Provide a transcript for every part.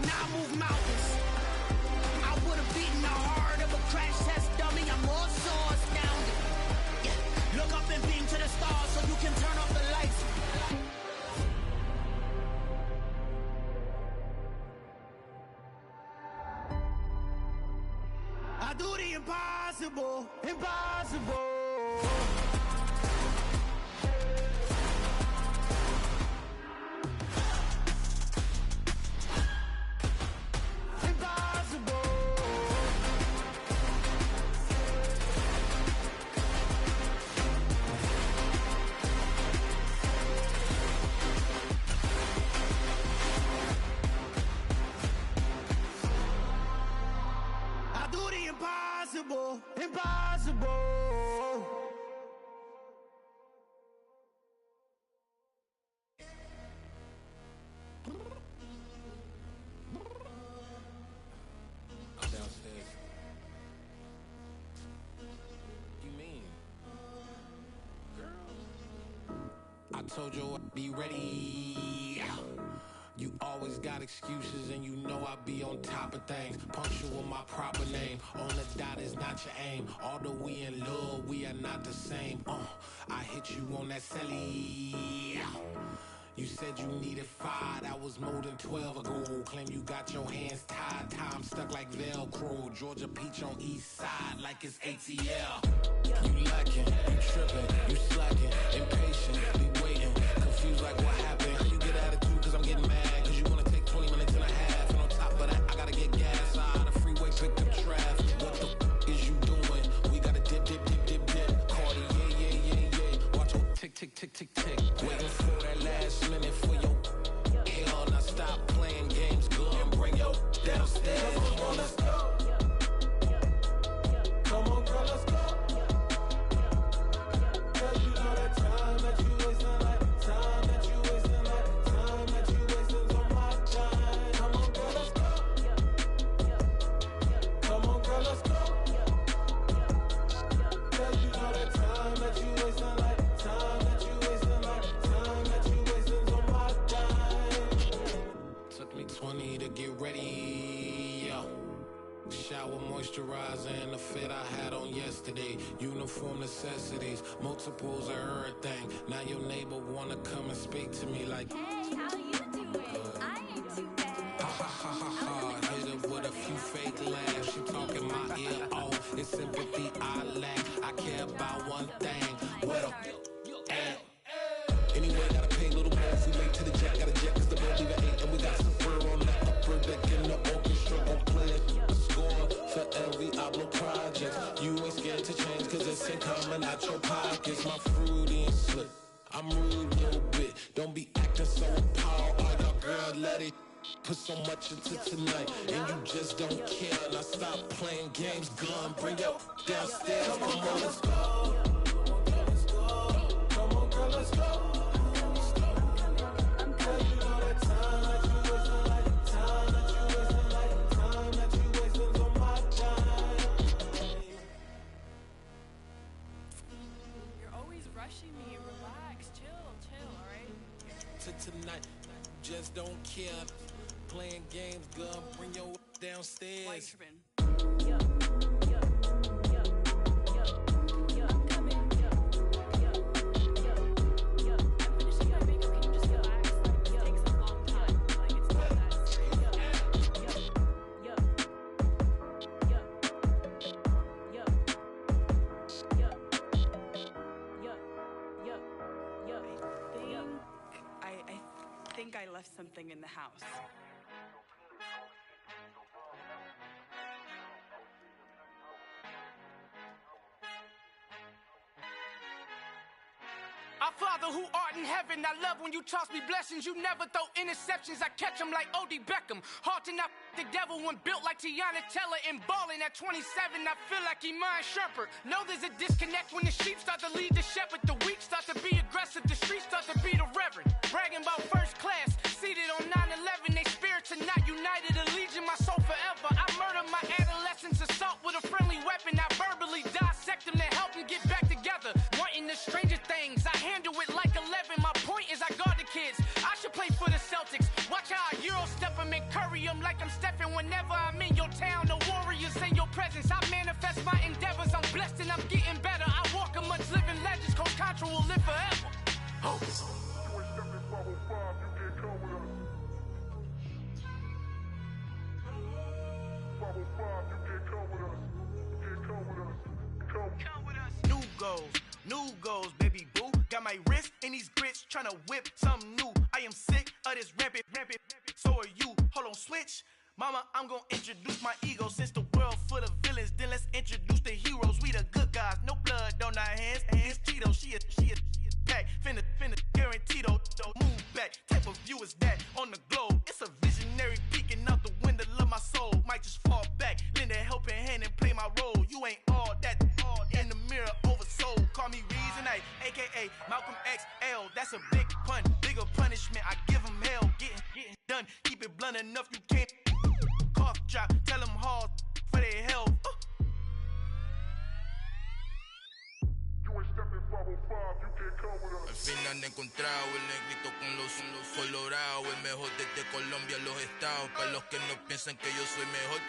Now I move mountains. I would've beaten the heart of a crash test dummy. I'm more so astounded. Yeah. Look up and beam to the stars so you can turn off the lights. I do the impossible, impossible. Impossible, impossible. I'm downstairs. You mean? Girl, I told you I'd be ready. You always got excuses and you know I be on top of things. Punctual my proper name. On the dot is not your aim. Although we in love, we are not the same. I hit you on that celly. You said you needed 5, that was more than 12 ago. Claim you got your hands tied, time stuck like Velcro. Georgia Peach on east side like it's ATL. You lacking, you tripping, you slacking, impatient, be waiting, confused like what happened. How you get attitude cause I'm getting mad, cause you wanna take 20 minutes and a half. And on top of that, I gotta get gas out of the freeway, pick up traffic. What the f is you doing? We gotta dip, dip, dip, dip, dip. Cardi, yeah. Watch your tick, tick, tick, tick, tick. Waiting for that last minute for your hell. Now stop playing games, girl, and bring your downstairs. Come on, let's go. Come on, girl, let's go. Cause you know that time that you wasting, like time that you wasting, like time that you wasting's on my time. Come on, girl, let's go. Come on, girl, let's go. Cause you know that time that you wasting, like time that you wasting, like time that you wasting's on my time. Took me 20 to get ready, yo. Shower, moisturizer, and the fit I had on yesterday. Uniform necessities, multiples of everything. Now your neighbor wanna come and speak to me like, hey, how you doing? I ain't too bad. Ha ha ha ha ha. Hit her with a few fake laughs. She talking my ear off. It's sympathy I lack. I care about one thing. Well, anyway, gotta pay a little more. If we late to the jet, gotta jet cause the boat leave at 8. And we got some fur on the upper deck in the orchestra. Gon' play it. For every Ablo project, you ain't scared to change cause it's in common out your pockets. My fruity and slick, I'm rude a little bit. Don't be acting so appalled. All y'all girl, let it put so much into tonight and you just don't care. Now stop playing games, gun, bring your downstairs. Come on, let's go. Come on, girl, let's go. Rushing me, relax, chill, alright? Tonight, just don't care. Playing games, girl, bring your downstairs. Why you tripping? I'm coming. I'm finishing my makeup, can you just relax? Like, it takes a long time. Like, it's not that serious. I think I left something in the house. Our Father who art in heaven, I love when you toss me blessings. You never throw interceptions, I catch them like O.D. Beckham. Hard to not the devil when built like Tiana Teller and balling at 27. I feel like Iman Shumpert. Know there's a disconnect when the sheep start to lead the shepherd. The weak start to be aggressive, the streets start to be the reverend. Bragging about first class, seated on 9/11. They spirits are not united, a legion, my soul forever. I murder my adolescence, assault with a friendly weapon. I verbally dissect them to help them get back together. Wanting the stranger things, I handle it like 11. My point is I guard the kids. I should play for the Celtics. Watch how I Euro step them and curry them like like I'm stepping whenever I'm in your town. The warriors in your presence. I manifest my endeavors. I'm blessed and I'm getting better. I walk amongst living legends. Coach Contra will live forever. Oh. New goals, baby boo. Got my wrist in these grits, tryna whip something new. I am sick of this rampant. So are you. Hold on, switch. Mama, I'm gonna introduce my ego. Since the world full of villains, then let's introduce the heroes. We the good guys, no blood on our hands. It's Tito, she a pack. Finna, guaranteed though. Move back, type of view is that on the globe. It's a visionary peeking out the window of my soul. Might just fall back, lend a helping hand and play my role. You ain't all that in the mirror oversold. Call me Reason A, aka Malcolm XL. That's a big pun, bigger punishment. I give him hell, getting done. Keep it blunt enough, you can't cough drop. Tell them hard for their health. Al fin han encontrado el negrito con los colorados, el mejor desde Colombia, los estados. Para los que no piensan que yo soy mejor,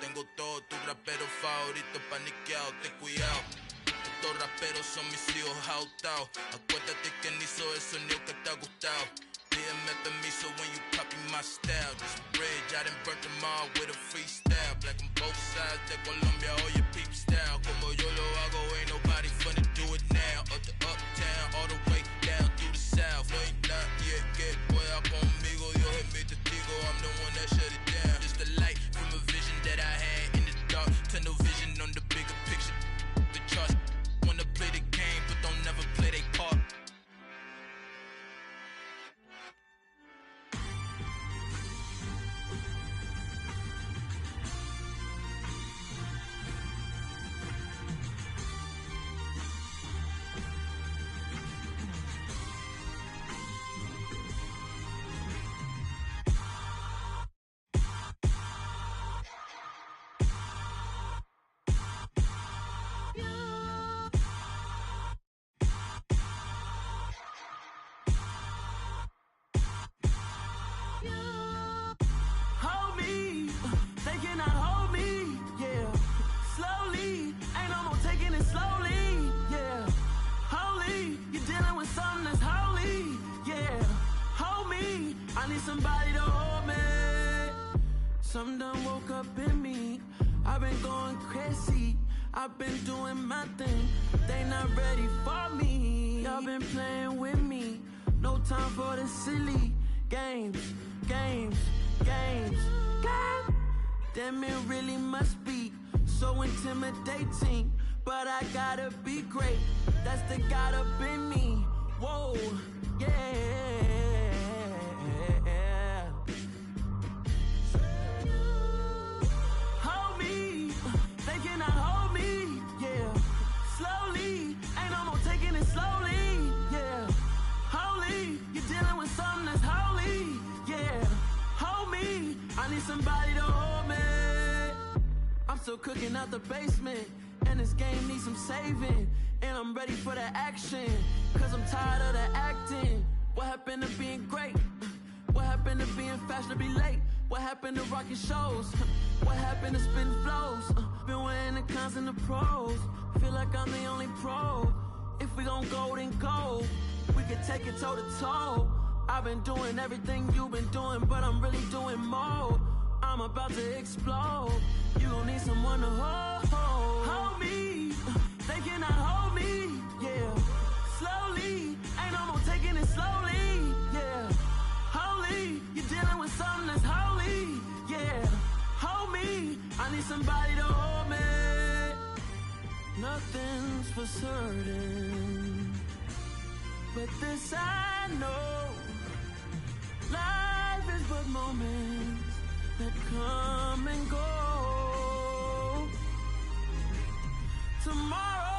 tengo todos tus raperos favoritos paniqueados, ten cuidado. Estos raperos son mis hijos jautados. Acuérdate quién hizo el sonido que te ha gustado. Pídeme permiso when you copy my style. This bridge, I done burnt them all with a freestyle. Black on both sides de Colombia, oye peep style. Como yo lo hago, ain't nobody finna do it now. Up to uptown, all the way down through the south. No hay nadie que pueda conmigo, Dios es mi testigo. I'm the one that shut it down. Just the light from a vision that I had in the dark. Tunnel vision on the bigger picture. The charts wanna play the game, but don't never play their part. Somebody to hold me. Some done woke up in me. I've been going crazy. I've been doing my thing. They not ready for me. Y'all been playing with me. No time for the silly games. Damn, it really must be so intimidating. But I gotta be great. That's the God up in me. Whoa, yeah. Somebody to hold me. I'm still cooking out the basement, and this game needs some saving. And I'm ready for the action, cause I'm tired of the acting. What happened to being great? What happened to being fashionably late? What happened to rocking shows? What happened to spitting flows? Been weighing the cons and the pros. Feel like I'm the only pro. If we gon' go, then go. We can take it toe to toe. I've been doing everything you've been doing, but I'm really doing more. I'm about to explode. You gon' need someone to hold me. They cannot hold me, yeah. Slowly, ain't no more taking it slowly, yeah. Holy, you're dealing with something that's holy, yeah. Hold me, I need somebody to hold me. Nothing's for certain, but this I know. Life is but moments that come and go. Tomorrow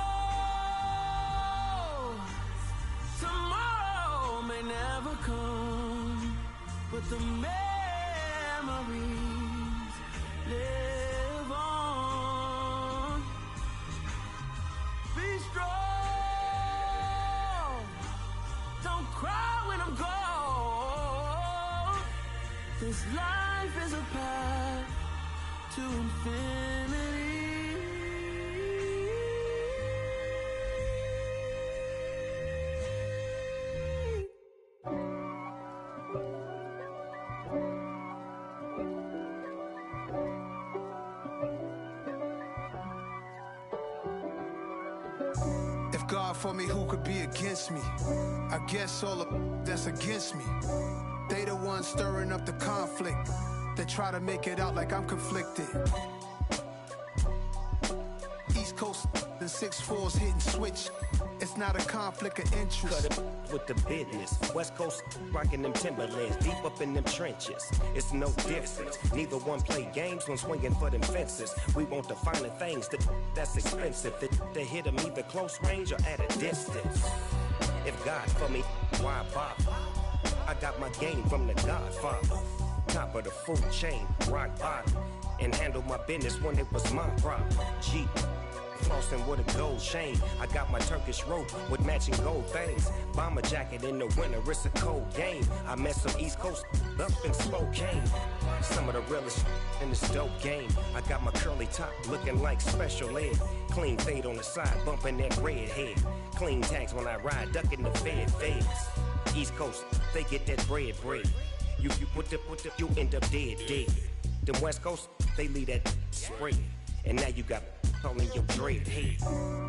may never come, but the memories live on. Be strong, don't cry when I'm gone. This life life is a path to infinity. If God for me, who could be against me? I guess all of that's against me. They the ones stirring up the conflict. They try to make it out like I'm conflicted. East Coast, the 6'4s hitting switch. It's not a conflict of interest. Cut it with the business. West Coast rocking them Timberlands, deep up in them trenches. It's no difference. Neither one play games when swinging for them fences. We want the finer things that's expensive. They hit them either close range or at a distance. If God for me, why bother? I got my game from the Godfather. Top of the food chain, rock bottom. And handle my business when it was my problem. G. Flossing with a gold chain. I got my Turkish rope with matching gold things. Bomber jacket in the winter, it's a cold game. I met some East Coast up in Spokane. Some of the realest in this dope game. I got my curly top looking like special ed. Clean fade on the side, bumping that red head. Clean tags when I ride, ducking the feds. East Coast, they get that bread. You you end up dead. Them West Coast, they leave that spray. And now you got all in your dread head.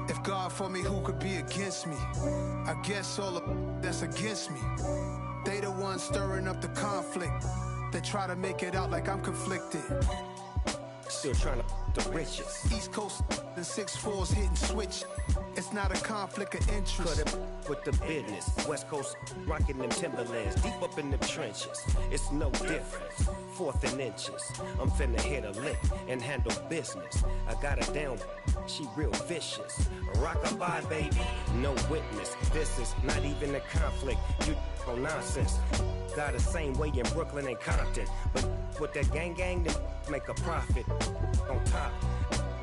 If God for me, who could be against me? I guess all of that's against me. They the ones stirring up the conflict. They try to make it out like I'm conflicted. Still trying to the riches. East Coast, the 6'4s hitting switch. It's not a conflict of interest. Cut it with the business. West Coast rocking them Timberlands, deep up in them trenches. It's no difference. 4th and inches. I'm finna hit a lick and handle business. I got her down, she real vicious. Rock-a-bye, baby, no witness. This is not even a conflict. You on nonsense. Got the same way in Brooklyn and Compton. But with that gang, then make a profit. On top,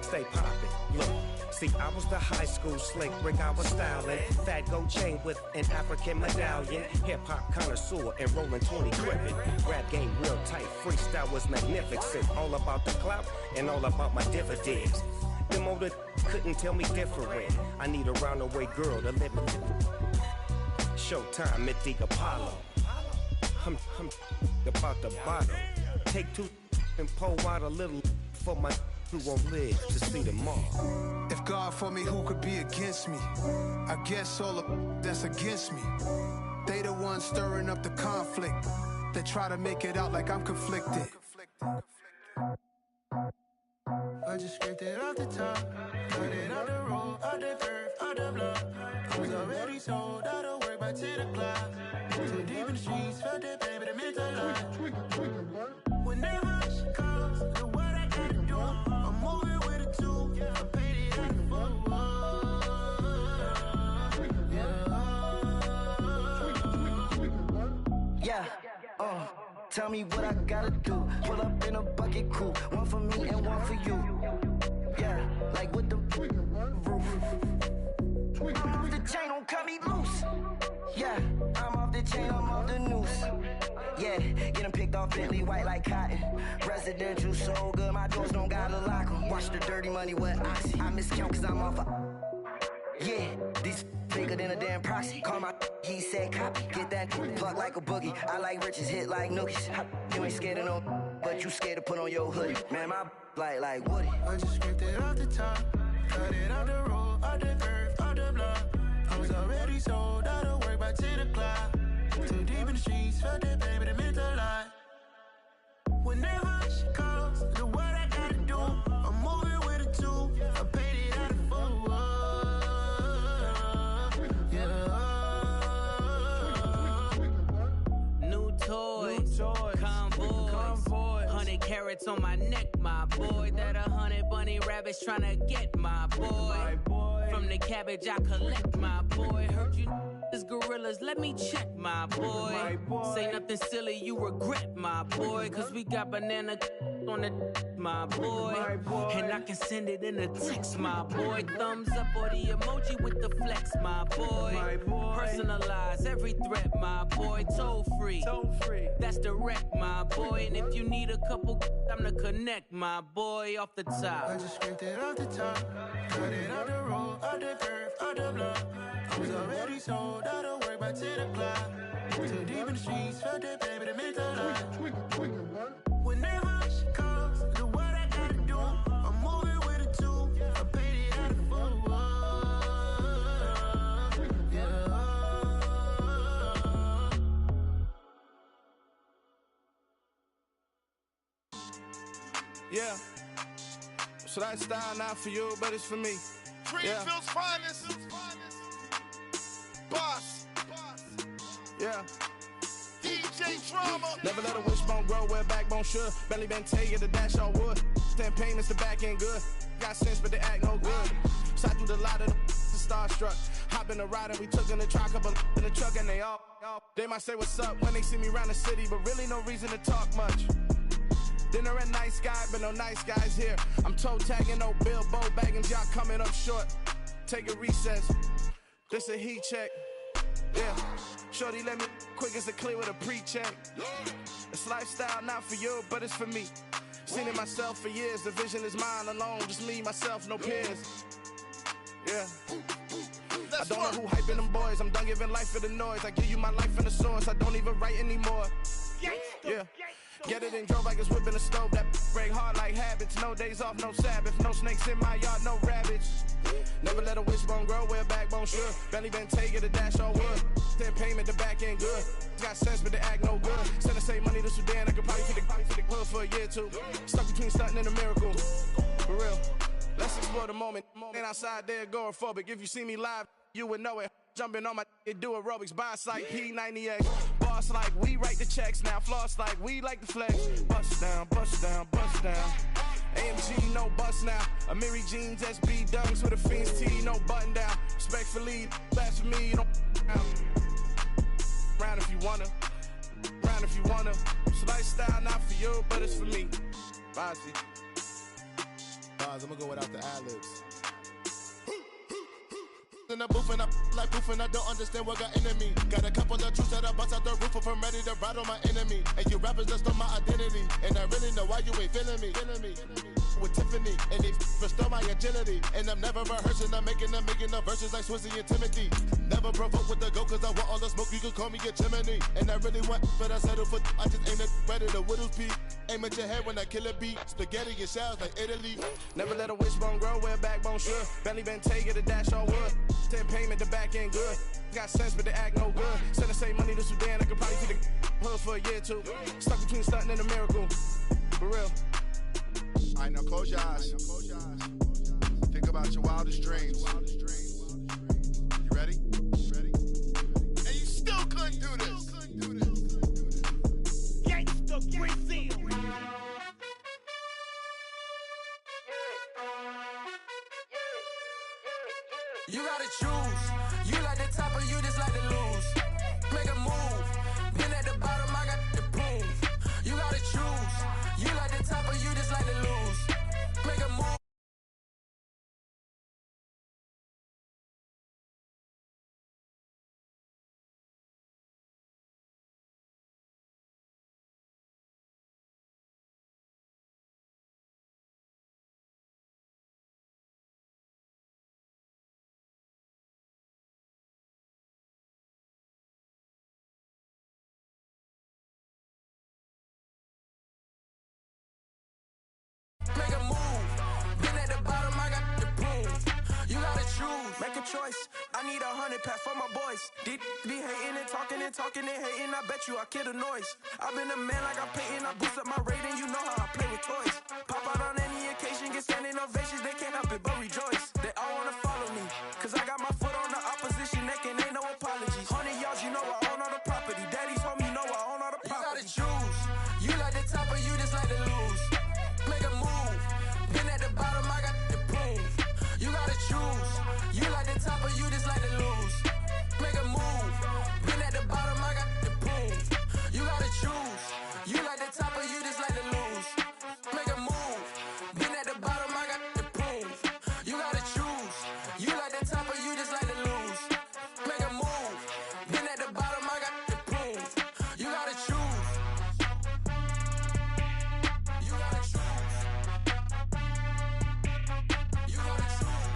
stay poppin'. Look. See, I was the high school slick Rick, I was styling. Fat gold chain with an African medallion. Hip-hop connoisseur and rolling 20 gripping. Rap game real tight, freestyle was magnificent. All about the clout and all about my dividends. Them older couldn't tell me different. I need a roundaway girl to live in. Showtime at the Apollo. I'm about the bottle. Take 2 and pour out a little for my who won't live to see tomorrow. If God for me, who could be against me? I guess all of that's against me. They the ones stirring up the conflict. They try to make it out like I'm conflicted. I just scraped it off the top, cut it out the road, out the curve, out the block. I was already sold out of work by 10 o'clock. Too deep in the streets, felt that baby, the mental lie. Whenever she calls, the what I gotta do, I'm moving with a 2. I paid it out the full. Yeah. Tell me what I gotta do. Pull up in a bucket crew, one for me and one for you. Yeah, like with the roof. I'm off the chain, don't cut me loose. Yeah, I'm off the chain, I'm off the noose. Yeah, getting picked off Bentley white like cotton. Residential so good, my doors don't gotta lock 'em. Watch the dirty money with Oxy. I miscount cause I'm off yeah, these bigger than a damn proxy. Call my he said copy. Get that plug like a boogie. I like riches, hit like nookies. You ain't scared of no, but you scared to put on your hoodie. Man, my like Woody. I just scraped it off the top, cut it out the road, out the curve, out the block. I was already sold out of work by 10 o'clock. Too deep in the streets, felt that baby, the mental lie. Whenever she calls, the what I gotta do, I'm moving with a 2. I paid it out of full. Convoy, 100 carats on my neck, my boy. That 100 bunny rabbits tryna get my boy. From the cabbage I collect, my boy. Heard you is gorillas, let me check, my boy. Say nothing silly, you regret, my boy. Cause we got banana on the my boy. And I can send it in a text, my boy. Thumbs up or the emoji with the flex, my boy. Personalize every threat, my boy. Toll free, that's direct, my boy. And if you need a couple, I'm to connect, my boy, off the top. I just scraped it off the top, cut it out the road, out the curve, out the block. I was already sold, out of work by 10 o'clock. Too deep in the streets, felt that baby to make a lot. Whenever she calls, do what I gotta do. I'm moving with a two, I paid it out of full. Yeah. So that style not for you, but it's for me. Greenfield's finest. Boss. Yeah. DJ Drama. Never let a wishbone grow where a backbone should. Belly been take it, the dash all wood. 10 payments, the back end good. Got sense, but they act no good. Side through the lot of the starstruck. Hop in the ride and we took in the truck, couple in the truck, and they all. They might say what's up when they see me around the city, but really no reason to talk much. Dinner at nice guy, but no nice guys here. I'm toe tagging, no Bilbo bagging, y'all coming up short. Take a recess. This a heat check. Yeah. Shorty let me quick as a clear with a pre-check. This lifestyle not for you, but it's for me. Seen it myself for years. The vision is mine alone. Just me, myself, no peers. Yeah. I don't know who hyping them boys. I'm done giving life for the noise. I give you my life in the source. I don't even write anymore. Yeah. Get it and drove like it's whipping a stove. That break hard like habits. No days off, no Sabbath. No snakes in my yard, no rabbits. Never let a wishbone grow where a backbone should. Belly been take it, the dash all wood. 10 payment, the back end good. Got sense, but they act no good. Send the same money to Sudan. I could probably fit the hood for a year or two. Stuck between stunting and a miracle. For real. Let's explore the moment. Ain't outside there agoraphobic. If you see me live, you would know it. Jumping on my do aerobics, boss like P90X. Boss like we write the checks now. Floss like we like the flex. Bust down, bust down, bust down. AMG, no bust now. Amiri jeans, SB dunks with a Fiends T, no button down. Respectfully, blasphemy, you don't round if you wanna. Round if you wanna. So lifestyle not for you, but it's for me. Bossy. Bars, I'm gonna go without the ad-libs. In the booth and I like proof and I don't understand what got into me. Got a couple of truths that I bust out the roof if I'm ready to ride on my enemy. And you rappers just stole my identity. And I really know why you ain't feeling me. With Tiffany, and they restore my agility. And I'm never rehearsing, I'm making a million of verses like Swizzy and Timothy. Never provoke with the go, cause I want all the smoke, you can call me a chimney. And I really want, but I settle for, I just aim at ready to Whittles peak. Aim at your head when I kill a beat. Spaghetti and shells like Italy. Never let a wishbone grow where a backbone should. Belly been take it, the dash all wood. 10 payment, the back end good. Got sense, but they act no good. Send the same money to Sudan, I could probably see the hood for a year or two. Stuck between stunting and a miracle. For real. Alright, now close your eyes. Think about your wildest dreams. You ready? And you still couldn't do this. Gangsta Brazil. You gotta choose. You like the top or you just like to lose. Make a move. Been at the bottom, I got the proof. You gotta choose. You like the top or you just like to lose. Make a move. Make a move. Been at the bottom, I got the proof. You gotta choose. Make a choice. I need 100 pack for my boys. Be hating and talking and hating. I bet you I kill the noise. I've been a man like I'm Peyton. I boost up my rating. You know how I play with toys. Pop out on any occasion, get standing ovations. They can't help it but rejoice. They all wanna follow me. Cause I got my foot on the opposition neck and ain't no apologies. 100 yards, you know I own all the property. Daddy's home, you know I own all the property. You gotta choose. You like the top or you just like to lose. Make a move. Been at the bottom, I got the proof. You gotta choose. You like the top or you just like to lose. Make Make a move. Been at the bottom, I got the prove. You gotta choose. You like the top or you just like to lose. Make a move. Been at the bottom, I got the prove. You gotta choose. You like the top or you just like to lose. Make a move. Been at the bottom, I got the prove. You gotta choose. You gotta choose. You gotta choose.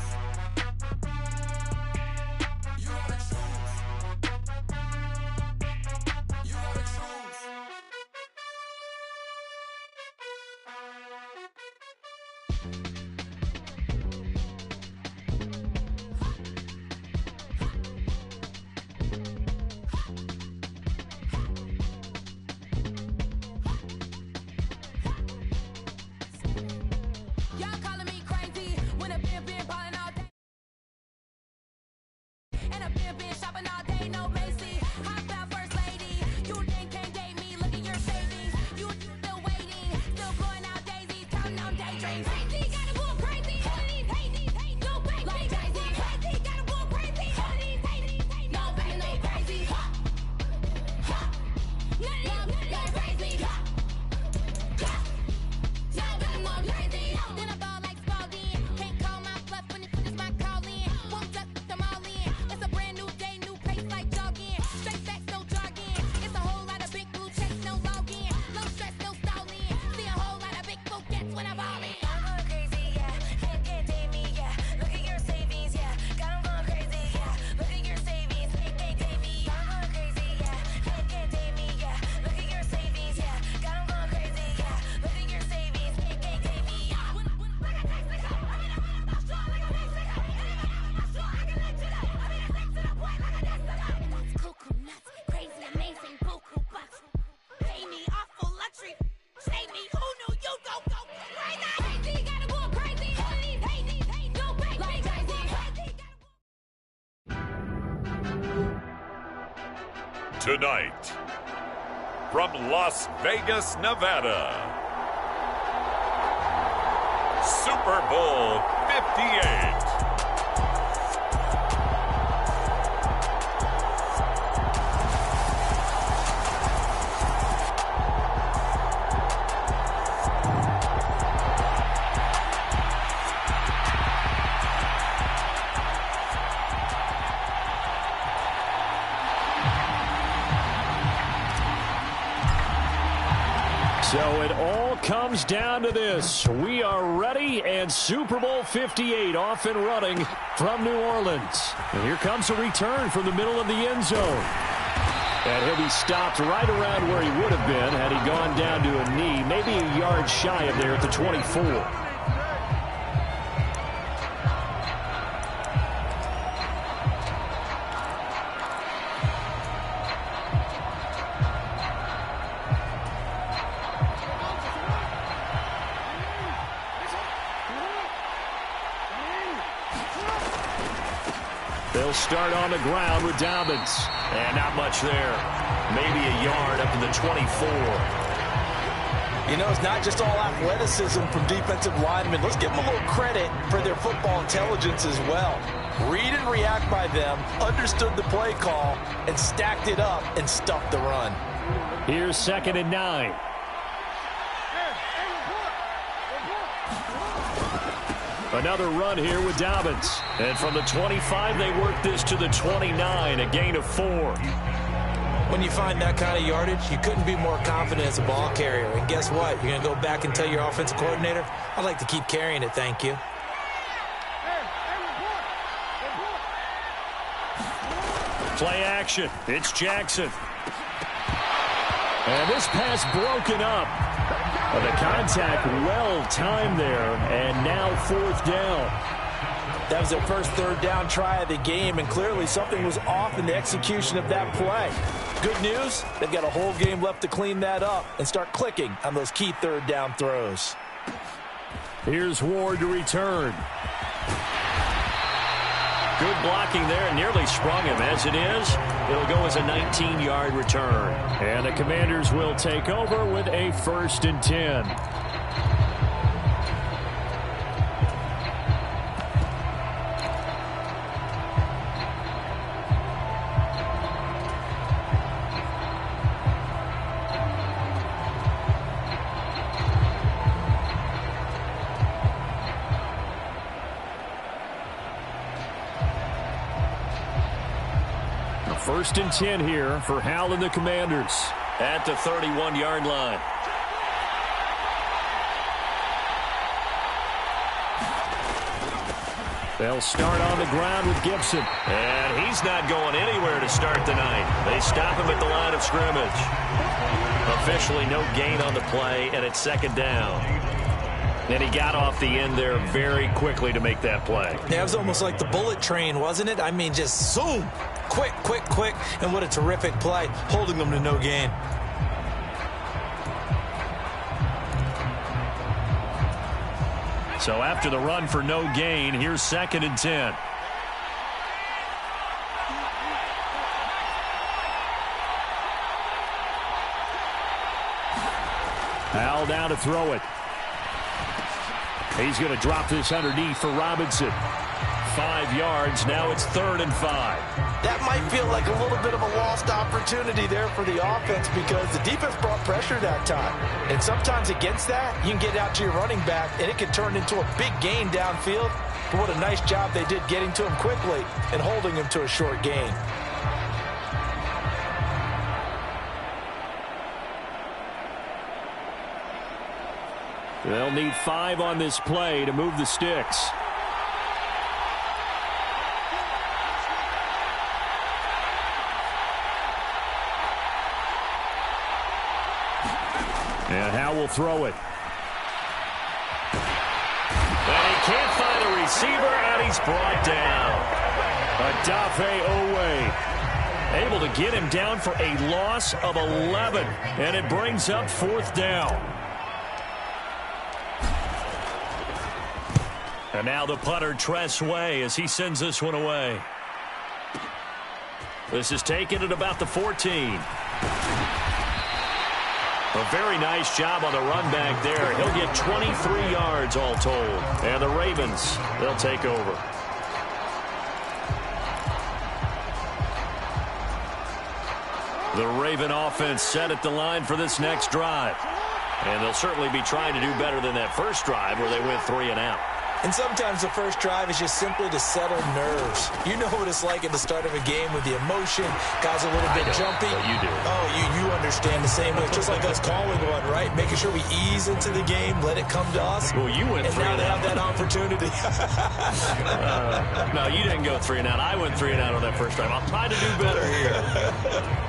You gotta choose. You gotta choose. Y'all calling me crazy when a been ballin' all day. And a been shopping all day, no Macy. Hop out first lady. You think can't date me, look at your savings. You still waiting, still blowing out daisies, counting on daydreams. Crazy, gotta go crazy. All of these hate, no baby. Like Jay-Z. Crazy, gotta go crazy. All of these hate, no baby, no crazy. None of these crazy. Then I ball like Spalding. Can't call my bluff when it's my call in. Won't duck them all in. It's a brand new day, new pace like jogging. Straight facts, no jargon. It's a whole lot of big blue checks, no login. No stress, no stalling. See a whole lot of big focus when I ball in. I'm going crazy, yeah. Can't date me, yeah. Look at your savings, yeah. Got 'em going crazy, yeah. Look at your savings, can't date me. I'm going crazy, yeah. Can't date me, yeah. Look at your savings, yeah. Got 'em going crazy, yeah. Look at your savings, can't date me. Cuckoo nuts, crazy, amazing, buku bucks. Pay me awful luxury. Save me, who knew you go crazy? Crazy, gotta go crazy. All of these hate, no baby. Like Jay-Z. Tonight, from Las Vegas, Nevada, Super Bowl 58. So it all comes down to this. We are ready, and Super Bowl 58 off and running from New Orleans. And here comes a return from the middle of the end zone. And he'll be stopped right around where he would have been had he gone down to a knee, maybe a yard shy of there at the 24. They'll start on the ground with Dobbins. And not much there. Maybe a yard up to the 24. You know, it's not just all athleticism from defensive linemen. Let's give them a little credit for their football intelligence as well. Read and react by them, understood the play call, and stacked it up and stuffed the run. Here's 2nd and 9. Another run here with Dobbins. And from the 25, they work this to the 29, a gain of 4. When you find that kind of yardage, you couldn't be more confident as a ball carrier. And guess what? You're going to go back and tell your offensive coordinator, I'd like to keep carrying it, thank you. Play action. It's Jackson. And this pass broken up. But the contact well-timed there, and now 4th down. That was their first 3rd down try of the game, and clearly something was off in the execution of that play. Good news, they've got a whole game left to clean that up and start clicking on those key 3rd down throws. Here's Ward to return. Good blocking there, and nearly sprung him. As it is, it'll go as a 19-yard return. And the Commanders will take over with a 1st and 10. First and 10 here for Hal and the Commanders at the 31-yard line. They'll start on the ground with Gibson. And he's not going anywhere to start the night. They stop him at the line of scrimmage. Officially no gain on the play, and it's second down. And he got off the end there very quickly to make that play. Yeah, it was almost like the bullet train, wasn't it? I mean, just zoom. Quick, quick, quick. And what a terrific play, holding them to no gain. So after the run for no gain, here's second and 10. Hal down to throw it. He's going to drop this underneath for Robinson. 5 yards. Now it's 3rd and 5. That might feel like a little bit of a lost opportunity there for the offense because the defense brought pressure that time. And sometimes against that, you can get out to your running back, and it can turn into a big gain downfield. But what a nice job they did getting to him quickly and holding him to a short gain. They'll need 5 on this play to move the sticks. And Hal will throw it. And he can't find a receiver, and he's brought down. Adafe Owe able to get him down for a loss of 11. And it brings up 4th down. And now the punter, Tress Way, as he sends this one away. This is taken at about the 14. A very nice job on the run back there. He'll get 23 yards all told. And the Ravens, they'll take over. The Raven offense set at the line for this next drive. And they'll certainly be trying to do better than that first drive where they went 3 and out. And sometimes the first drive is just simply to settle nerves. You know what it's like at the start of a game with the emotion. Guys are a little bit jumpy. But you do. Oh, you understand the same way. It's just like us calling one, right? Making sure we ease into the game, let it come to us. Well, you went 3 and out. And now they have that opportunity. No, you didn't go 3 and out. I went 3 and out on that first drive. I'll try to do better here.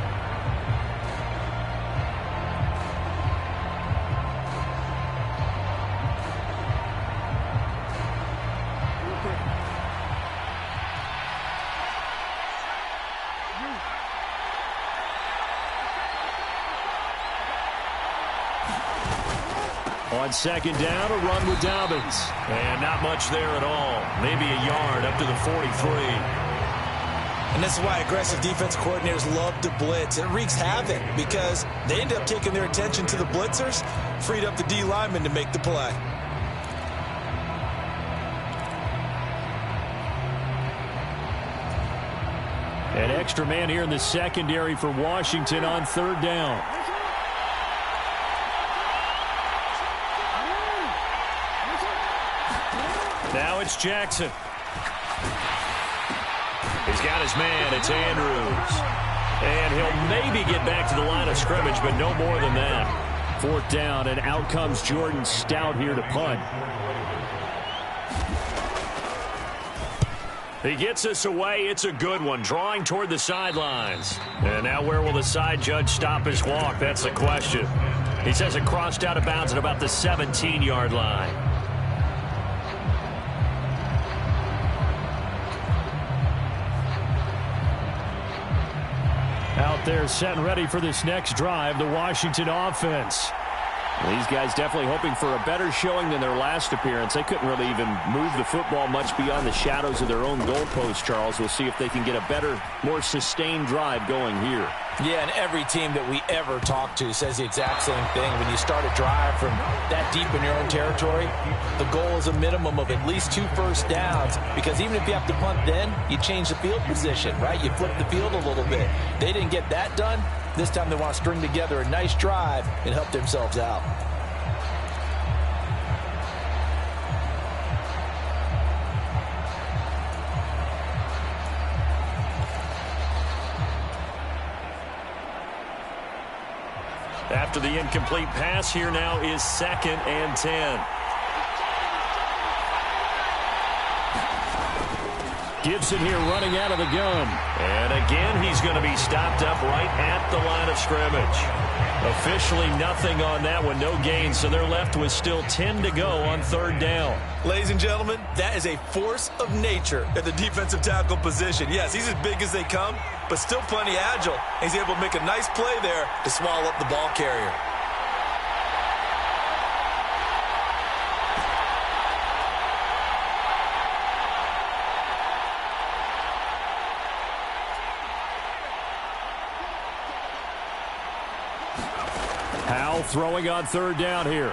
On second down, a run with Dobbins. And not much there at all. Maybe a yard up to the 43. And this is why aggressive defense coordinators love to blitz. It wreaks havoc because they end up taking their attention to the blitzers, freed up the D lineman to make the play. An extra man here in the secondary for Washington on 3rd down. Now it's Jackson. He's got his man. It's Andrews. And he'll maybe get back to the line of scrimmage, but no more than that. 4th down, and out comes Jordan Stout here to punt. He gets us away. It's a good one. Drawing toward the sidelines. And now where will the side judge stop his walk? That's the question. He says it crossed out of bounds at about the 17-yard line. Out there set and ready for this next drive, the Washington offense. These guys definitely hoping for a better showing than their last appearance. They couldn't really even move the football much beyond the shadows of their own goalpost, Charles. We'll see if they can get a better, more sustained drive going here. Yeah, and every team that we ever talk to says the exact same thing. When you start a drive from that deep in your own territory, the goal is a minimum of at least 2 first downs, because even if you have to punt then, you change the field position, right? You flip the field a little bit. They didn't get that done. This time they want to string together a nice drive and help themselves out. after the incomplete pass. Here now is 2nd and 10. Gibson here running out of the gun. And again, he's going to be stopped up right at the line of scrimmage. Officially nothing on that one, no gain, so they're left with still 10 to go on 3rd down. Ladies and gentlemen, that is a force of nature at the defensive tackle position. Yes, he's as big as they come, but still plenty agile. He's able to make a nice play there to swallow up the ball carrier. Howell throwing on 3rd down here.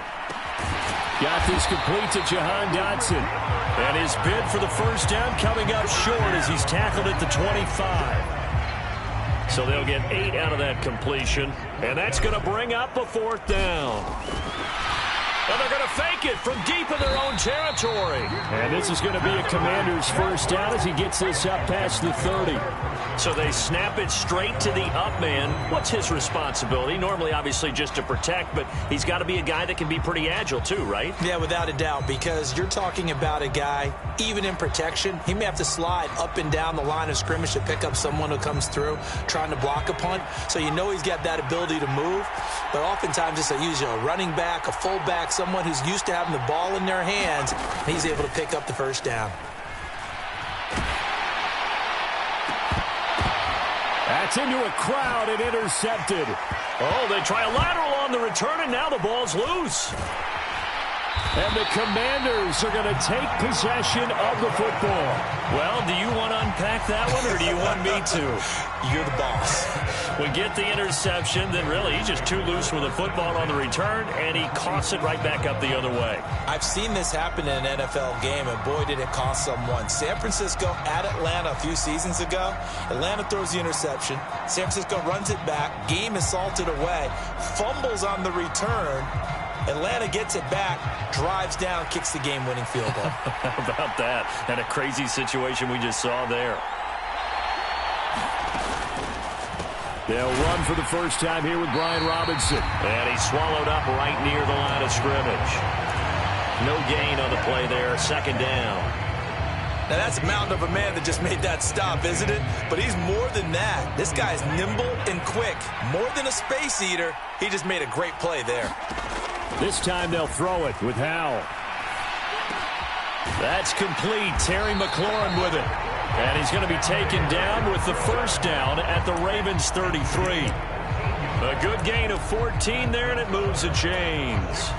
Got this complete to Jahan Dotson. And his bid for the 1st down coming up short as he's tackled at the 25. So they'll get 8 out of that completion. And that's going to bring up a 4th down. And they're going to fake it from deep in their own territory. And this is going to be a Commander's 1st down as he gets this up past the 30. So they snap it straight to the up man. What's his responsibility? Normally, obviously, just to protect, but he's got to be a guy that can be pretty agile too, right? Yeah, without a doubt, because you're talking about a guy, even in protection, he may have to slide up and down the line of scrimmage to pick up someone who comes through trying to block a punt. So you know he's got that ability to move, but oftentimes it's usually a running back, a fullback, someone who's used to having the ball in their hands, and he's able to pick up the 1st down. That's into a crowd and intercepted. Oh, they try a lateral on the return, and now the ball's loose. And the Commanders are going to take possession of the football. Well, do you want to unpack that one, or do you want me to? You're the boss. We get the interception, then really he's just too loose with the football on the return, and he coughs it right back up the other way. I've seen this happen in an NFL game, and boy, did it cost someone. San Francisco at Atlanta a few seasons ago. Atlanta throws the interception. San Francisco runs it back. Game is salted away. Fumbles on the return. Atlanta gets it back, drives down, kicks the game-winning field goal. How about that? And a crazy situation we just saw there. They'll run for the 1st time here with Brian Robinson. And he's swallowed up right near the line of scrimmage. No gain on the play there, 2nd down. Now that's a mountain of a man that just made that stop, isn't it? But he's more than that. This guy's nimble and quick. More than a space eater, he just made a great play there. This time they'll throw it with Howell. That's complete. Terry McLaurin with it. And he's going to be taken down with the 1st down at the Ravens 33. A good gain of 14 there, and it moves the chains.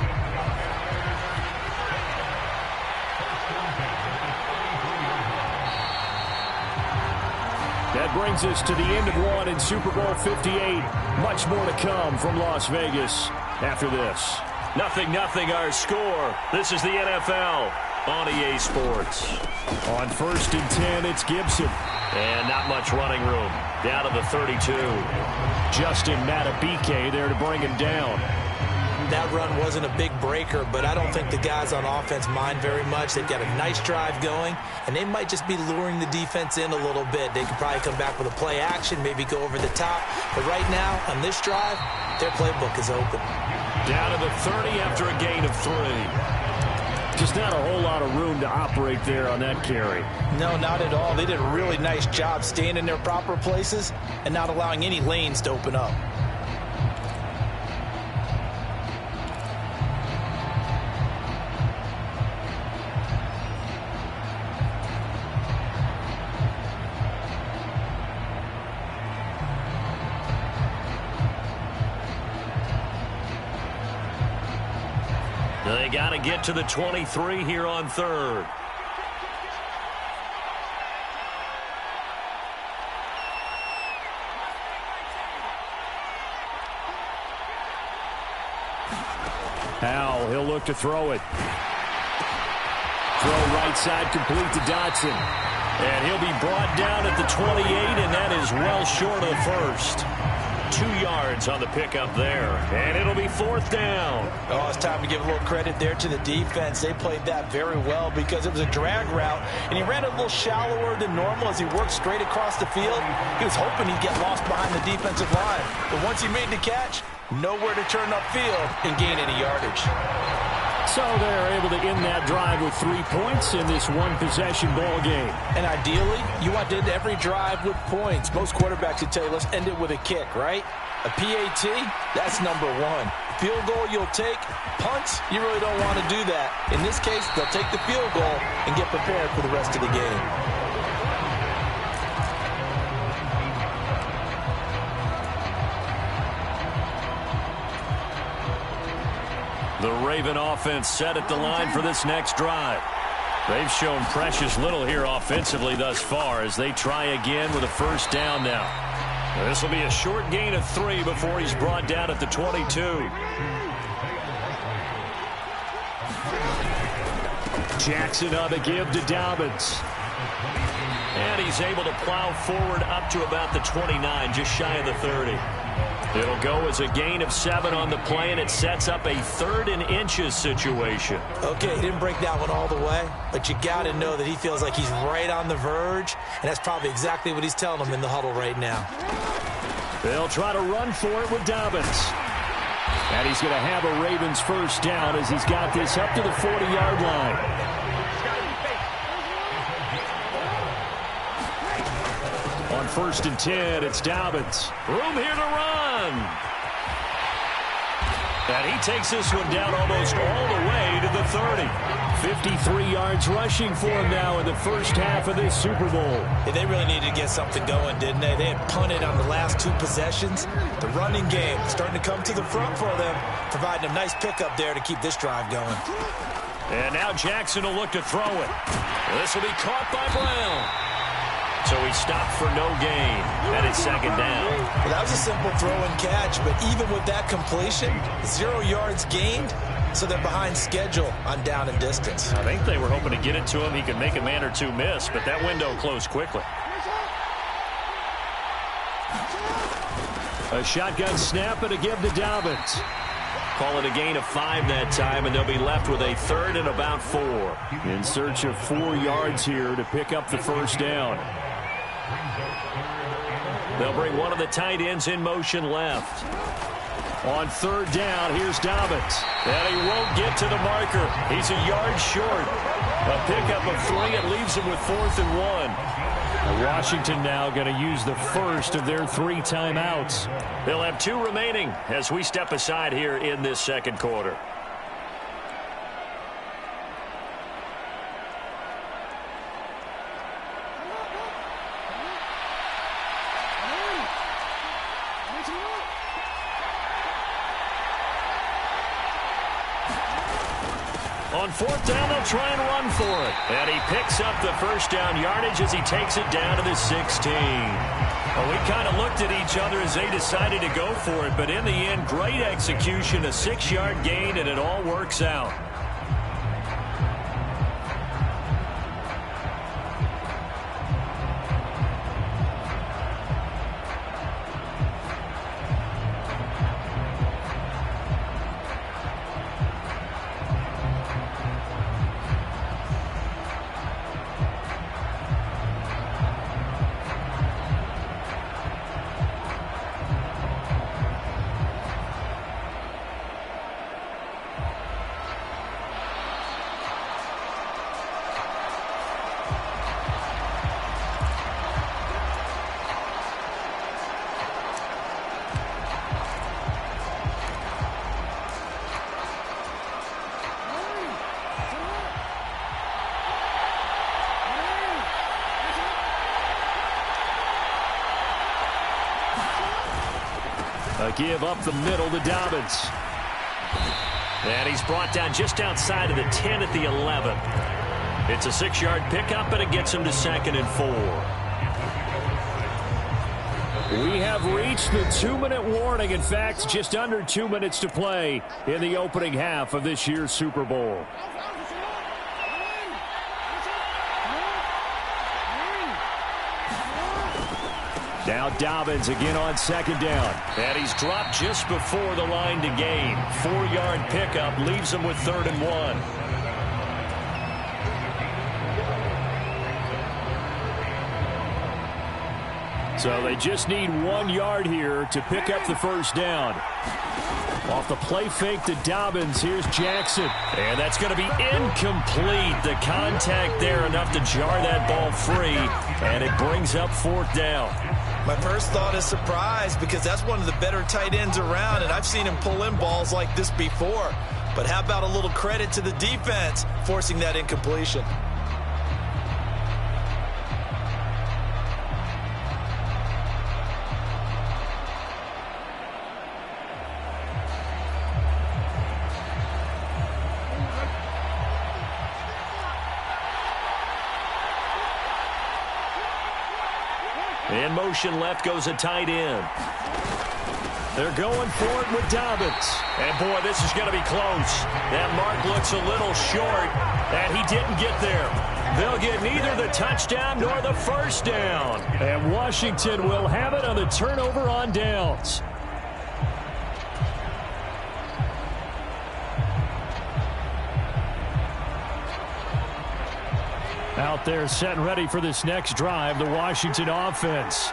That brings us to the end of one in Super Bowl 58. Much more to come from Las Vegas after this. 0-0 our score. This is the NFL on EA Sports. On 1st and 10, it's Gibson. And not much running room. Down to the 32. Justin Matabike there to bring him down. That run wasn't a big breaker, but I don't think the guys on offense mind very much. They've got a nice drive going, and they might just be luring the defense in a little bit. They could probably come back with a play action, maybe go over the top. But right now, on this drive, their playbook is open. Down to the 30 after a gain of 3. Just not a whole lot of room to operate there on that carry. No, not at all. They did a really nice job staying in their proper places and not allowing any lanes to open up. They got to get to the 23 here on 3rd. Howell, he'll look to throw it. Throw right side complete to Dotson. And he'll be brought down at the 28, and that is well short of the 1st. 2 yards on the pickup there, and it'll be 4th down. Oh, it's time to give a little credit there to the defense. They played that very well because it was a drag route, and he ran a little shallower than normal as he worked straight across the field. He was hoping he'd get lost behind the defensive line, but once he made the catch, nowhere to turn upfield and gain any yardage. So they're able to end that drive with 3 points in this one-possession ball game. And ideally, you want to end every drive with points. Most quarterbacks would tell you, let's end it with a kick, right? A PAT, that's number one. Field goal you'll take. Punts, you really don't want to do that. In this case, they'll take the field goal and get prepared for the rest of the game. The Raven offense set at the line for this next drive. They've shown precious little here offensively thus far as they try again with a first down now. This will be a short gain of 3 before he's brought down at the 22. Jackson on the give to Dobbins. And he's able to plow forward up to about the 29, just shy of the 30. It'll go as a gain of 7 on the play, and it sets up a 3rd and inches situation. Okay, he didn't break that one all the way, but you got to know that he feels like he's right on the verge, and that's probably exactly what he's telling him in the huddle right now. They'll try to run for it with Dobbins. And he's going to have a Ravens first down as he's got this up to the 40-yard line. On 1st and 10, it's Dobbins. Room here to run. And he takes this one down almost all the way to the 30. 53 yards rushing for him now in the first half of this Super Bowl. Yeah, they really needed to get something going, didn't they? They had punted on the last 2 possessions. The running game starting to come to the front for them, providing a nice pickup there to keep this drive going. And now Jackson will look to throw it. This will be caught by Brown. So he stopped for no gain, and it's 2nd down. Well, that was a simple throw and catch, but even with that completion, 0 yards gained, so they're behind schedule on down and distance. I think they were hoping to get it to him. He could make a man or 2 miss, but that window closed quickly. A shotgun snap and a give to Dobbins. Call it a gain of 5 that time, and they'll be left with a 3rd and about 4. In search of 4 yards here to pick up the first down. They'll bring one of the tight ends in motion left. On 3rd down, here's Dobbins. And he won't get to the marker. He's a yard short. A pickup of 3. It leaves him with 4th and 1. Washington now going to use the first of their 3 timeouts. They'll have 2 remaining as we step aside here in this second quarter. On 4th down, they'll try and run for it. And he picks up the first down yardage as he takes it down to the 16. Well, we kind of looked at each other as they decided to go for it, but in the end, great execution, a 6-yard gain, and it all works out. A give up the middle to Dobbins. And he's brought down just outside of the 10 at the 11. It's a 6-yard pickup, and it gets him to 2nd and 4. We have reached the 2-minute warning. In fact, just under 2 minutes to play in the opening half of this year's Super Bowl. Now Dobbins again on 2nd down. And he's dropped just before the line to gain. 4-yard pickup leaves him with 3rd and 1. So they just need 1 yard here to pick up the first down. Off the play fake to Dobbins, here's Jackson. And that's going to be incomplete. The contact there enough to jar that ball free, and it brings up 4th down. My first thought is surprise because that's one of the better tight ends around, and I've seen him pull in balls like this before. But how about a little credit to the defense forcing that incompletion? In motion left goes a tight end. They're going for it with Dobbins. And, boy, this is going to be close. That mark looks a little short, and he didn't get there. They'll get neither the touchdown nor the first down. And Washington will have it on the turnover on downs. Out there set and ready for this next drive, the Washington offense.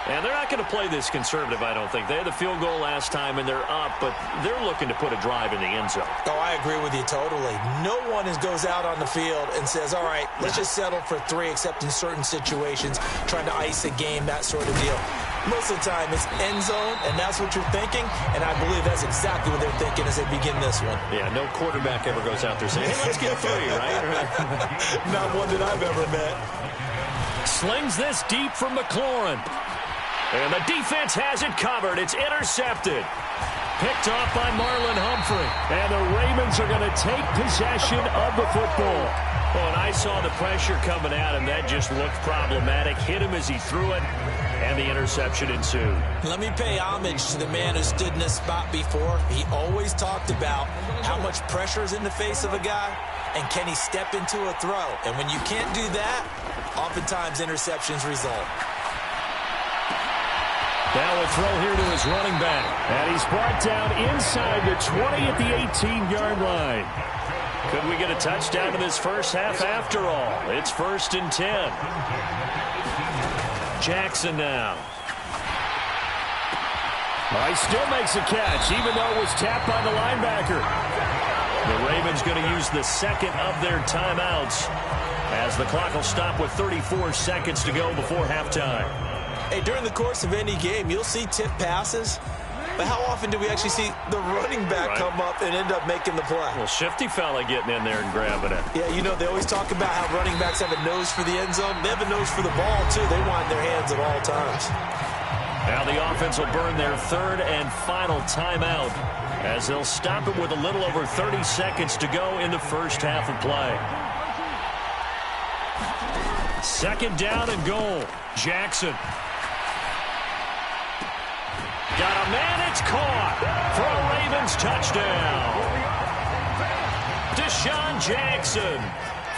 And they're not going to play this conservative, I don't think. They had the field goal last time, and they're up, but they're looking to put a drive in the end zone. Oh, I agree with you totally. No one goes out on the field and says, all right, let's just settle for 3, except in certain situations, trying to ice a game, that sort of deal. Most of the time, it's end zone, and that's what you're thinking, and I believe that's exactly what they're thinking as they begin this one. Yeah, no quarterback ever goes out there saying, hey, let's get 3, right? Not one that I've ever met. Slings this deep from McLaurin. And the defense has it covered. It's intercepted. Picked off by Marlon Humphrey. And the Ravens are going to take possession of the football. Well, and I saw the pressure coming at him. That just looked problematic. Hit him as he threw it, and the interception ensued. Let me pay homage to the man who stood in this spot before. He always talked about how much pressure is in the face of a guy, and can he step into a throw. And when you can't do that, oftentimes interceptions result. Now a throw here to his running back. And he's brought down inside the 20 at the 18-yard line. Could we get a touchdown in this first half after all? It's 1st and 10. Jackson now. He still makes a catch, even though it was tapped by the linebacker. The Ravens going to use the second of their timeouts as the clock will stop with 34 seconds to go before halftime. Hey, during the course of any game, you'll see tip passes, but how often do we actually see the running back come up and end up making the play? Well, shifty fella getting in there and grabbing it. Yeah, you know, they always talk about how running backs have a nose for the end zone. They have a nose for the ball, too. They want their hands at all times. Now the offense will burn their 3rd and final timeout as they'll stop it with a little over 30 seconds to go in the first half of play. 2nd down and goal. Jackson. Got a man, it's caught for a Ravens touchdown. Deshaun Jackson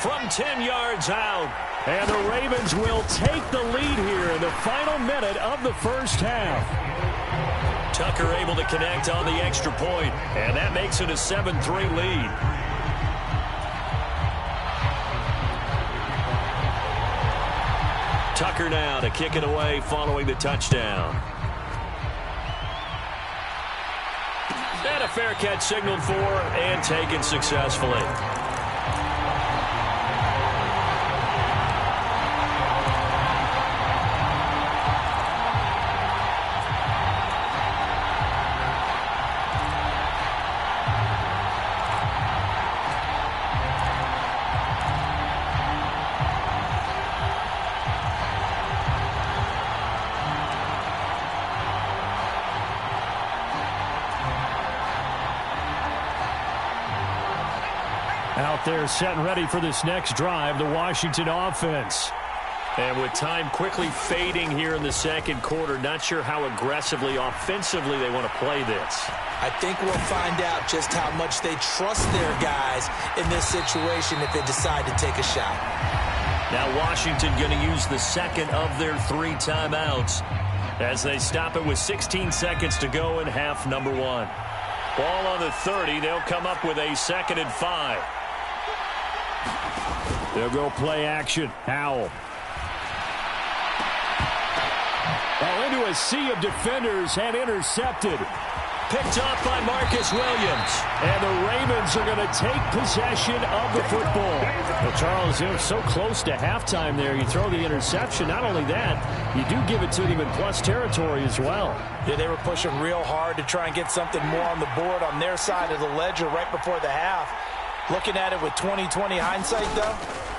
from 10 yards out. And the Ravens will take the lead here in the final minute of the first half. Tucker able to connect on the extra point, and that makes it a 7-3 lead. Tucker now to kick it away following the touchdown. And a fair catch signaled for and taken successfully. Out there set and ready for this next drive, the Washington offense. And with time quickly fading here in the second quarter, not sure how aggressively, offensively they want to play this. I think we'll find out just how much they trust their guys in this situation if they decide to take a shot. Now Washington going to use the second of their 3 timeouts as they stop it with 16 seconds to go in half number 1. Ball on the 30. They'll come up with a 2nd and 5. They'll go play action. Howell. Oh, into a sea of defenders and intercepted. Picked off by Marcus Williams. And the Ravens are going to take possession of the football. Well, Charles, it was so close to halftime there. You throw the interception. Not only that, you do give it to them in plus territory as well. Yeah, they were pushing real hard to try and get something more on the board on their side of the ledger right before the half. Looking at it with 20/20 hindsight, though,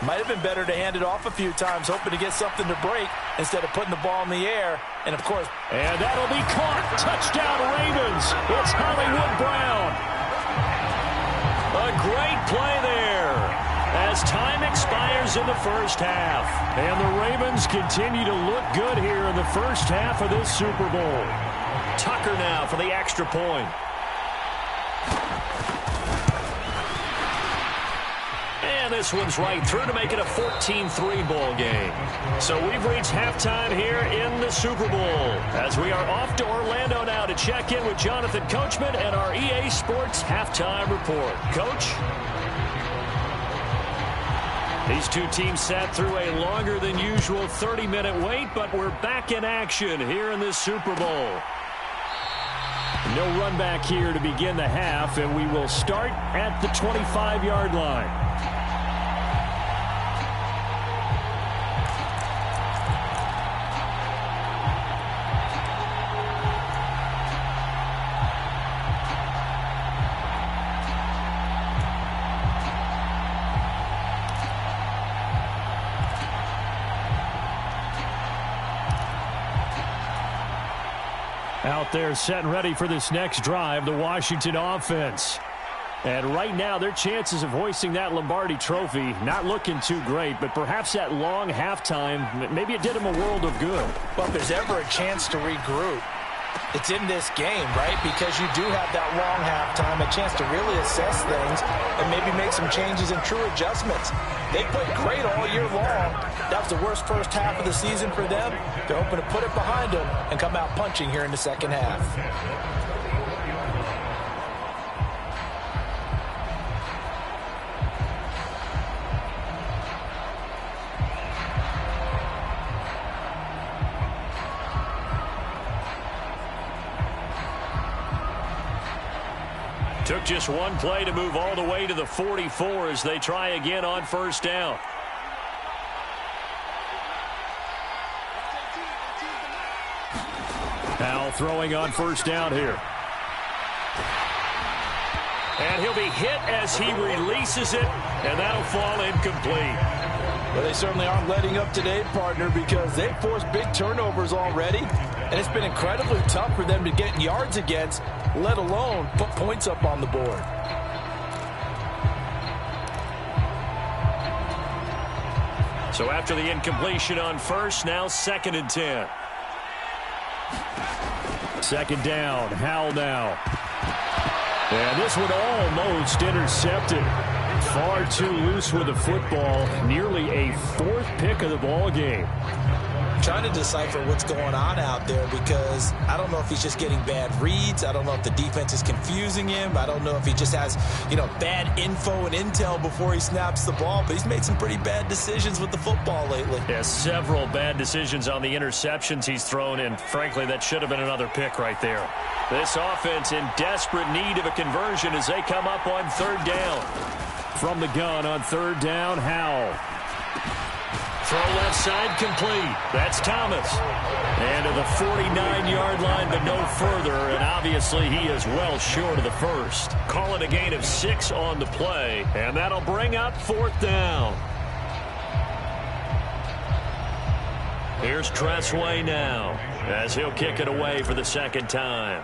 might have been better to hand it off a few times, hoping to get something to break instead of putting the ball in the air. And, of course, and that'll be caught. Touchdown, Ravens. It's Hollywood Brown. A great play there as time expires in the first half. And the Ravens continue to look good here in the first half of this Super Bowl. Tucker now for the extra point. And this one's right through to make it a 14-3 ball game. So we've reached halftime here in the Super Bowl as we are off to Orlando now to check in with Jonathan Coachman and our EA Sports Halftime Report. Coach? These two teams sat through a longer than usual 30-minute wait, but we're back in action here in this Super Bowl. No run back here to begin the half, and we will start at the 25-yard line. Out there set and ready for this next drive, the Washington offense. And right now, their chances of hoisting that Lombardi trophy, not looking too great, but perhaps that long halftime, maybe it did them a world of good. Well, if there's ever a chance to regroup, it's in this game, right? Because you do have that long halftime, a chance to really assess things and maybe make some changes and true adjustments. They played great all year long. That was the worst first half of the season for them. They're hoping to put it behind them and come out punching here in the second half. Took just one play to move all the way to the 44 as they try again on first down. Now throwing on first down here. And he'll be hit as he releases it, and that'll fall incomplete. Well, they certainly aren't letting up today, partner, because they've forced big turnovers already, and it's been incredibly tough for them to get yards against, let alone put points up on the board. So after the incompletion on first, now 2nd and 10. Second down, Howell now. And this one almost intercepted. Far too loose with the football. Nearly a 4th pick of the ball game. Trying to decipher what's going on out there because I don't know if he's just getting bad reads. I don't know if the defense is confusing him. I don't know if he just has, bad info and intel before he snaps the ball. But he's made some pretty bad decisions with the football lately. Yeah, several bad decisions on the interceptions he's thrown, and frankly, that should have been another pick right there. This offense in desperate need of a conversion as they come up on 3rd down. From the gun on 3rd down, Howell. Throw left side complete. That's Thomas. And to the 49-yard line, but no further. And obviously he is well short of the first. Call it a gain of 6 on the play. And that'll bring up 4th down. Here's Tressway now as he'll kick it away for the 2nd time.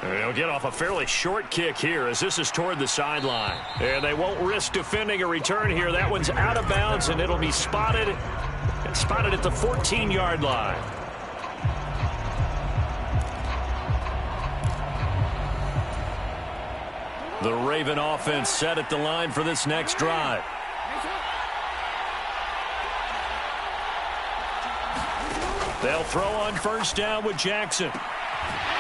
They'll get off a fairly short kick here as this is toward the sideline. And they won't risk defending a return here. That one's out of bounds, and it'll be spotted at the 14-yard line. The Raven offense set at the line for this next drive. They'll throw on first down with Jackson.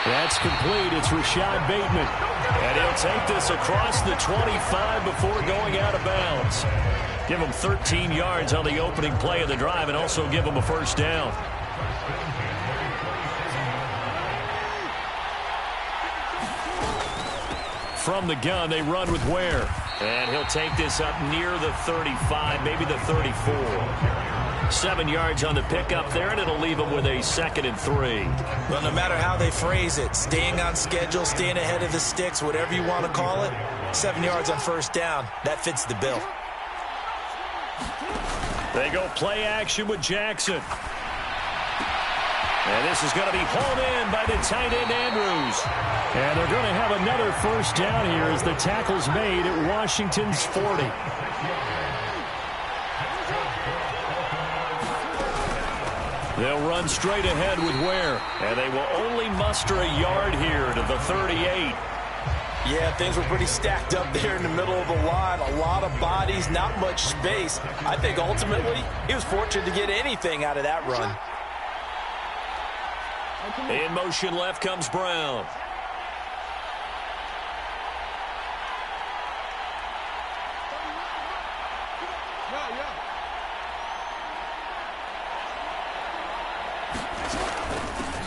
That's complete. It's Rashad Bateman. And he'll take this across the 25 before going out of bounds. Give him 13 yards on the opening play of the drive and also give him a first down. From the gun, they run with Ware. And he'll take this up near the 35, maybe the 34. 7 yards on the pickup there, and it'll leave him with a 2nd and 3. Well, no matter how they phrase it, staying on schedule, staying ahead of the sticks, whatever you want to call it, 7 yards on first down, that fits the bill. They go play action with Jackson. And this is going to be hauled in by the tight end Andrews. And they're going to have another first down here as the tackle's made at Washington's 40. They'll run straight ahead with Ware. And they will only muster a yard here to the 38. Yeah, things were pretty stacked up there in the middle of the line. A lot of bodies, not much space. I think ultimately he was fortunate to get anything out of that run. In motion left comes Brown.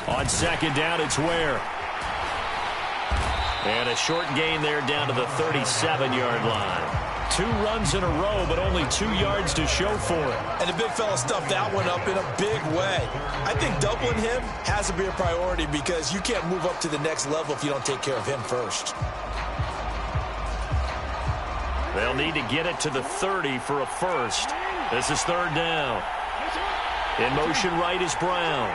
On second down, it's Ware. And a short gain there down to the 37-yard line. 2 runs in a row, but only 2 yards to show for it. And the big fella stuffed that one up in a big way. I think doubling him has to be a priority because you can't move up to the next level if you don't take care of him first. They'll need to get it to the 30 for a first. This is 3rd down. In motion right is Brown.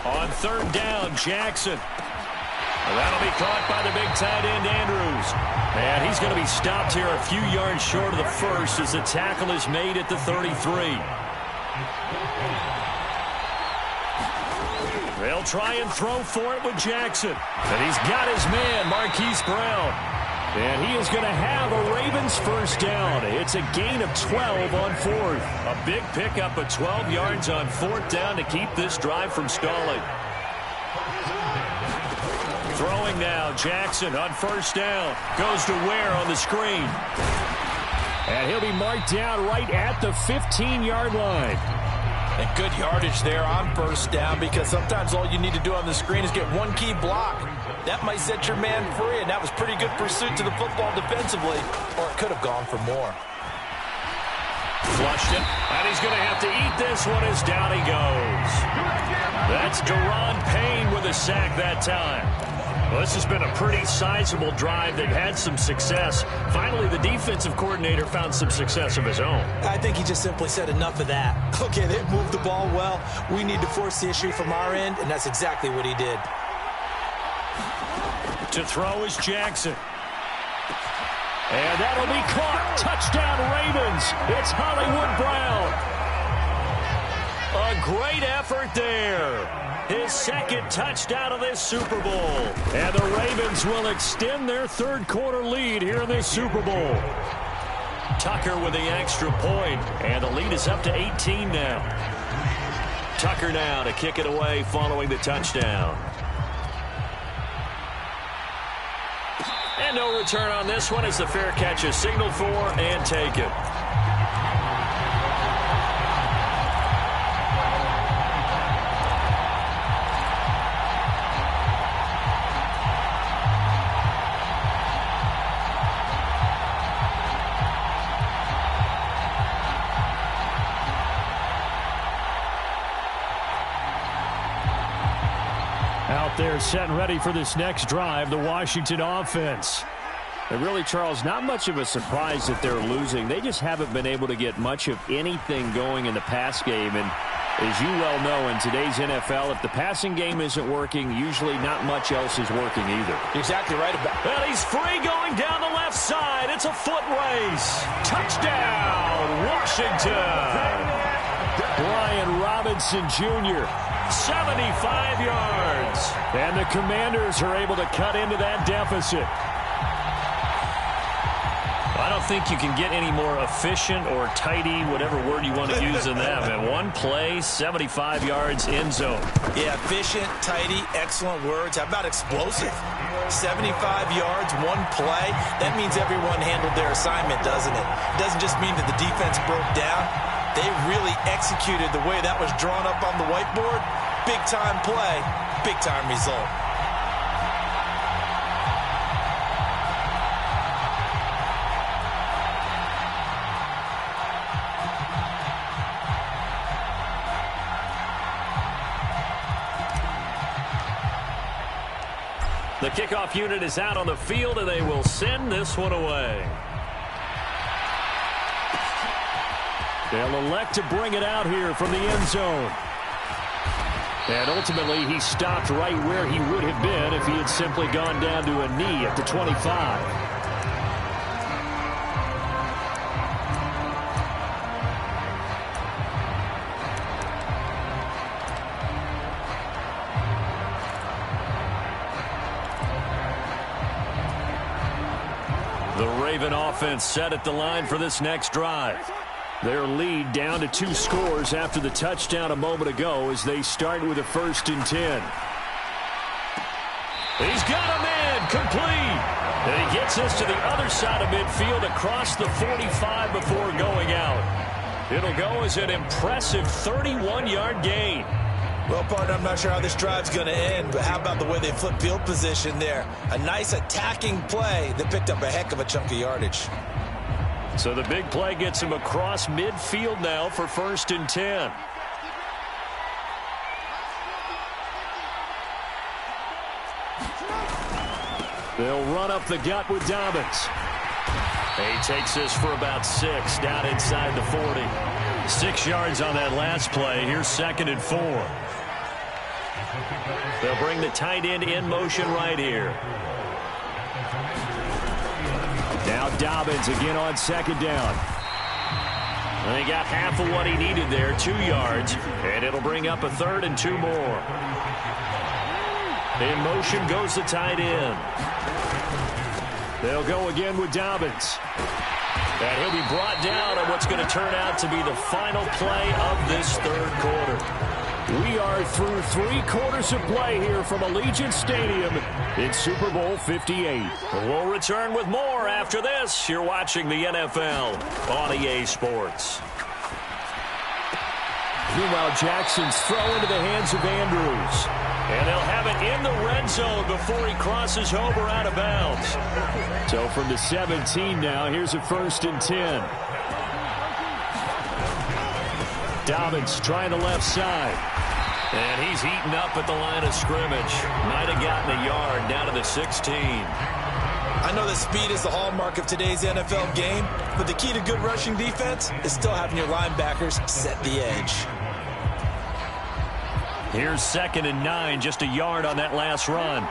On 3rd down, Jackson. And that'll be caught by the big tight end, Andrews. And he's going to be stopped here a few yards short of the first as the tackle is made at the 33. They'll try and throw for it with Jackson. And he's got his man, Marquise Brown. And he is going to have a Ravens first down. It's a gain of 12 on 4th. A big pickup of 12 yards on 4th down to keep this drive from stalling. Throwing now, Jackson on first down. Goes to Ware on the screen. And he'll be marked down right at the 15-yard line. And good yardage there on first down because sometimes all you need to do on the screen is get one key block. That might set your man free, and that was pretty good pursuit to the football defensively, or it could have gone for more. Flushed it, and he's going to have to eat this one as down he goes. That's Deron Payne with a sack that time. Well, this has been a pretty sizable drive. They've had some success. Finally, the defensive coordinator found some success of his own. I think he just simply said enough of that. Okay, they moved the ball well. We need to force the issue from our end, and that's exactly what he did. To throw is Jackson. And that'll be caught. Touchdown, Ravens. It's Hollywood Brown. A great effort there. His 2nd touchdown of this Super Bowl. And the Ravens will extend their 3rd quarter lead here in this Super Bowl. Tucker with the extra point. And the lead is up to 18 now. Tucker now to kick it away following the touchdown. And no return on this one as the fair catch is signaled for and taken. Out there set and ready for this next drive, the Washington offense. And really, Charles, not much of a surprise that they're losing. They just haven't been able to get much of anything going in the pass game. And as you well know, in today's NFL, if the passing game isn't working, usually not much else is working either. Exactly right about it. And he's free going down the left side. It's a foot race. Touchdown, Washington. Brian Robinson Jr., 75 yards. And the Commanders are able to cut into that deficit. don't think you can get any more efficient or tidy, whatever word you want to use in that, man. One play, 75 yards, end zone. Yeah, efficient, tidy, excellent words. How about explosive? 75 yards, one play. That means everyone handled their assignment, doesn't it? It doesn't just mean that the defense broke down. They really executed the way that was drawn up on the whiteboard. Big-time play, big-time result. The kickoff unit is out on the field, and they will send this one away. They'll elect to bring it out here from the end zone. And ultimately, he stopped right where he would have been if he had simply gone down to a knee at the 25. The Raven offense set at the line for this next drive. Their lead down to 2 scores after the touchdown a moment ago as they start with a 1st and 10. He's got a man complete. And he gets us to the other side of midfield across the 45 before going out. It'll go as an impressive 31-yard gain. Well, partner, I'm not sure how this drive's going to end, but how about the way they flip field position there? A nice attacking play that picked up a heck of a chunk of yardage. So the big play gets him across midfield now for 1st and 10. They'll run up the gut with Dobbins. He takes this for about 6 down inside the 40. 6 yards on that last play. Here's 2nd and 4. They'll bring the tight end in motion right here. Now Dobbins again on 2nd down. And he got half of what he needed there, 2 yards. And it'll bring up a 3rd and 2 more. In motion goes the tight end. They'll go again with Dobbins. And he'll be brought down on what's going to turn out to be the final play of this 3rd quarter. We are through 3 quarters of play here from Allegiant Stadium in Super Bowl 58. We'll return with more after this. You're watching the NFL on EA Sports. Meanwhile, Jackson's throw into the hands of Andrews. And they'll have it in the red zone before he crosses over out of bounds. So from the 17 now, here's a 1st and 10. Dobbins trying the left side. And he's eaten up at the line of scrimmage. Might have gotten a yard down to the 16. I know that speed is the hallmark of today's NFL game, but the key to good rushing defense is still having your linebackers set the edge. Here's 2nd and 9, just a yard on that last run.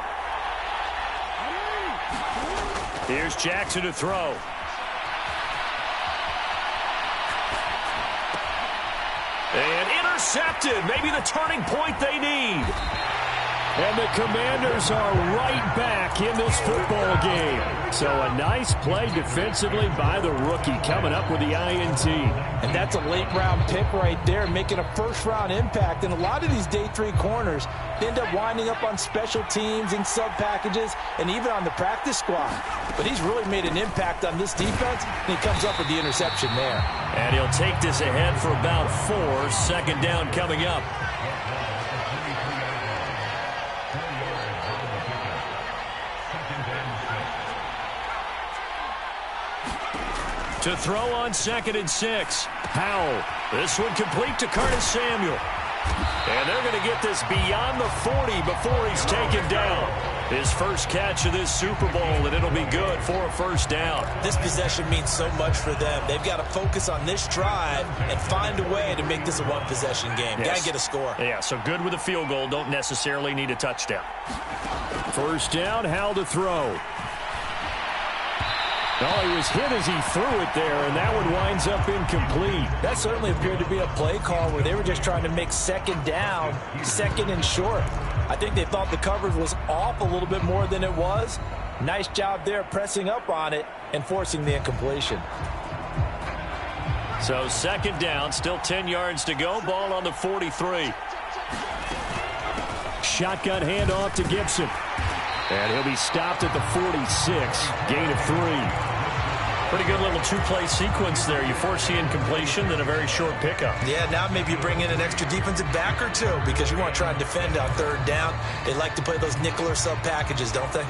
Here's Jackson to throw. And intercepted. Maybe the turning point they need. And the Commanders are right back in this football game. So a nice play defensively by the rookie coming up with the INT. And that's a late-round pick right there, making a first-round impact. And a lot of these day 3 corners end up winding up on special teams and sub-packages and even on the practice squad. But he's really made an impact on this defense, and he comes up with the interception there. And he'll take this ahead for about 4. 2nd down coming up. To throw on 2nd and 6. Powell. This one complete to Curtis Samuel. And they're going to get this beyond the 40 before he's taken down. His first catch of this Super Bowl, and it'll be good for a 1st down. This possession means so much for them. They've got to focus on this drive and find a way to make this a one-possession game. Yes. Got to get a score. Yeah, so good with a field goal. Don't necessarily need a touchdown. 1st down, Howell to throw. Oh, he was hit as he threw it there, and that one winds up incomplete. That certainly appeared to be a play call where they were just trying to make 2nd down, 2nd and short. I think they thought the coverage was off a little bit more than it was, Nice job there pressing up on it and forcing the incompletion. So second down, still 10 yards to go. Ball on the 43. Shotgun handoff to Gibson. And he'll be stopped at the 46. Gain of 3. Pretty good little two-play sequence there. You force the incompletion, then a very short pickup. Yeah, now maybe you bring in an extra defensive back or two because you want to try and defend on third down. They like to play those nickel or sub packages, don't they?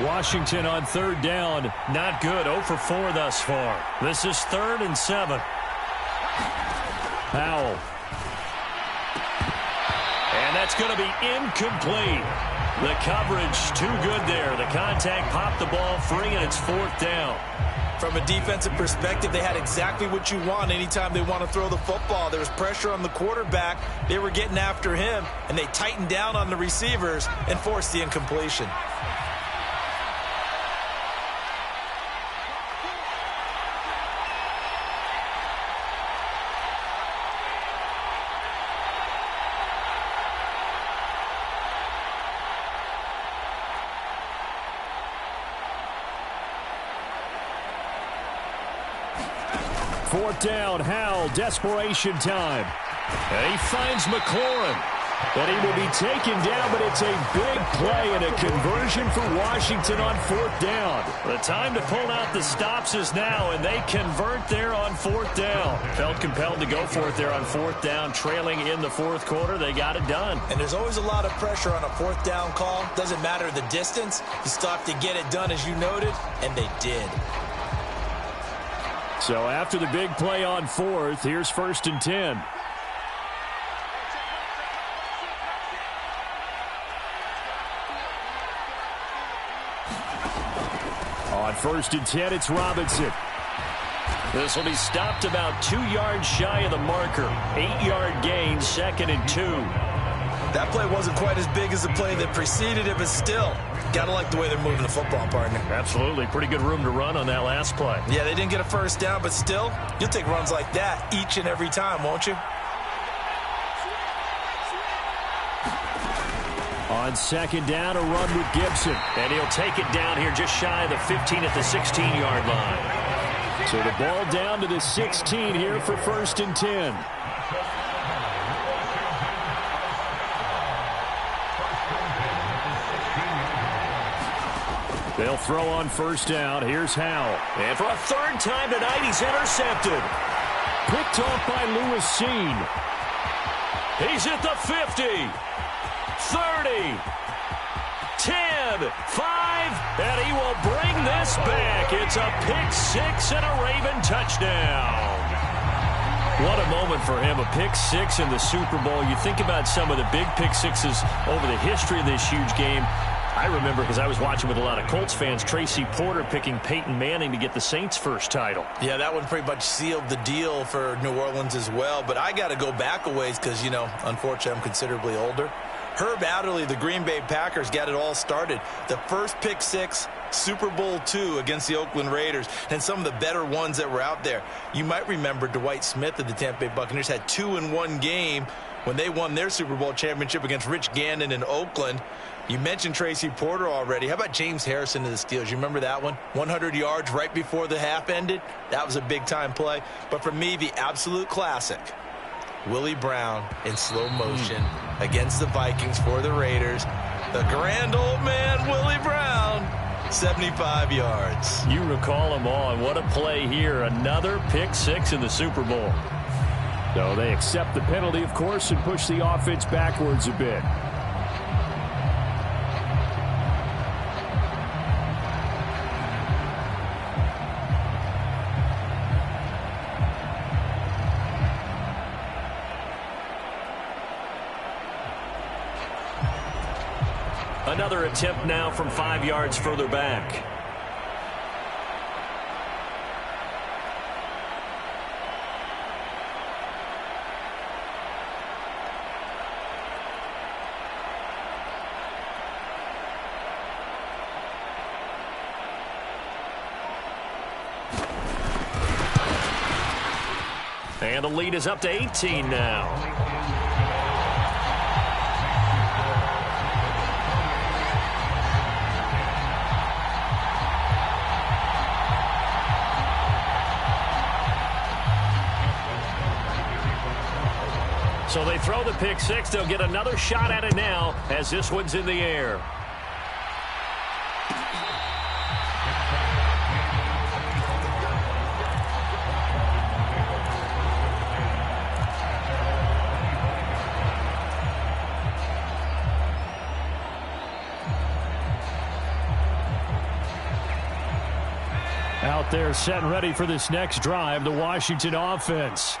Washington on third down. Not good. 0 for 4 thus far. This is 3rd and 7. Powell. And that's going to be incomplete. The coverage too good there. The contact popped the ball free, and it's 4th down. From a defensive perspective, they had exactly what you want anytime they want to throw the football. There was pressure on the quarterback. They were getting after him, and they tightened down on the receivers and forced the incompletion. Fourth down, Howell, desperation time. And he finds McLaurin. And he will be taken down, but it's a big play and a conversion for Washington on 4th down. The time to pull out the stops is now, and they convert there on 4th down. Felt compelled to go for it there on 4th down, trailing in the 4th quarter. They got it done. And there's always a lot of pressure on a 4th down call. Doesn't matter the distance. You still have to get it done, as you noted, and they did. So after the big play on 4th, here's 1st and 10. On 1st and 10, it's Robinson. This will be stopped about 2 yards shy of the marker. 8-yard gain, 2nd and 2. That play wasn't quite as big as the play that preceded it, but still, gotta like the way they're moving the football, partner. Absolutely. Pretty good room to run on that last play. Yeah, they didn't get a first down, but still, you'll take runs like that each and every time, won't you? On 2nd down, a run with Gibson. And he'll take it down here just shy of the 15 at the 16-yard line. So the ball down to the 16 here for 1st and 10. They'll throw on 1st down. Here's Howell. And for a 3rd time tonight, he's intercepted. Picked off by Lewis Seen. He's at the 50. 30, 10, 5, and he will bring this back. It's a pick 6 and a Raven touchdown. What a moment for him, a pick 6 in the Super Bowl. You think about some of the big pick 6s over the history of this huge game. I remember, because I was watching with a lot of Colts fans, Tracy Porter picking Peyton Manning to get the Saints' first title. Yeah, that one pretty much sealed the deal for New Orleans as well. But I got to go back a ways because, you know, unfortunately I'm considerably older. Herb Adderley, the Green Bay Packers, got it all started. The first pick 6, Super Bowl II against the Oakland Raiders, and some of the better ones that were out there. You might remember Dwight Smith of the Tampa Bay Buccaneers had 2 in one game when they won their Super Bowl championship against Rich Gannon in Oakland. You mentioned Tracy Porter already. How about James Harrison of the Steelers? You remember that one? 100 yards right before the half ended. That was a big-time play. But for me, the absolute classic, Willie Brown in slow motion against the Vikings for the Raiders. The grand old man, Willie Brown, 75 yards. You recall them all, and what a play here. Another pick 6 in the Super Bowl. So they accept the penalty, of course, and push the offense backwards a bit. Another attempt now from 5 yards further back. And the lead is up to 18 now. So they throw the pick six. They'll get another shot at it now as this one's in the air. Out there set and ready for this next drive, the Washington offense.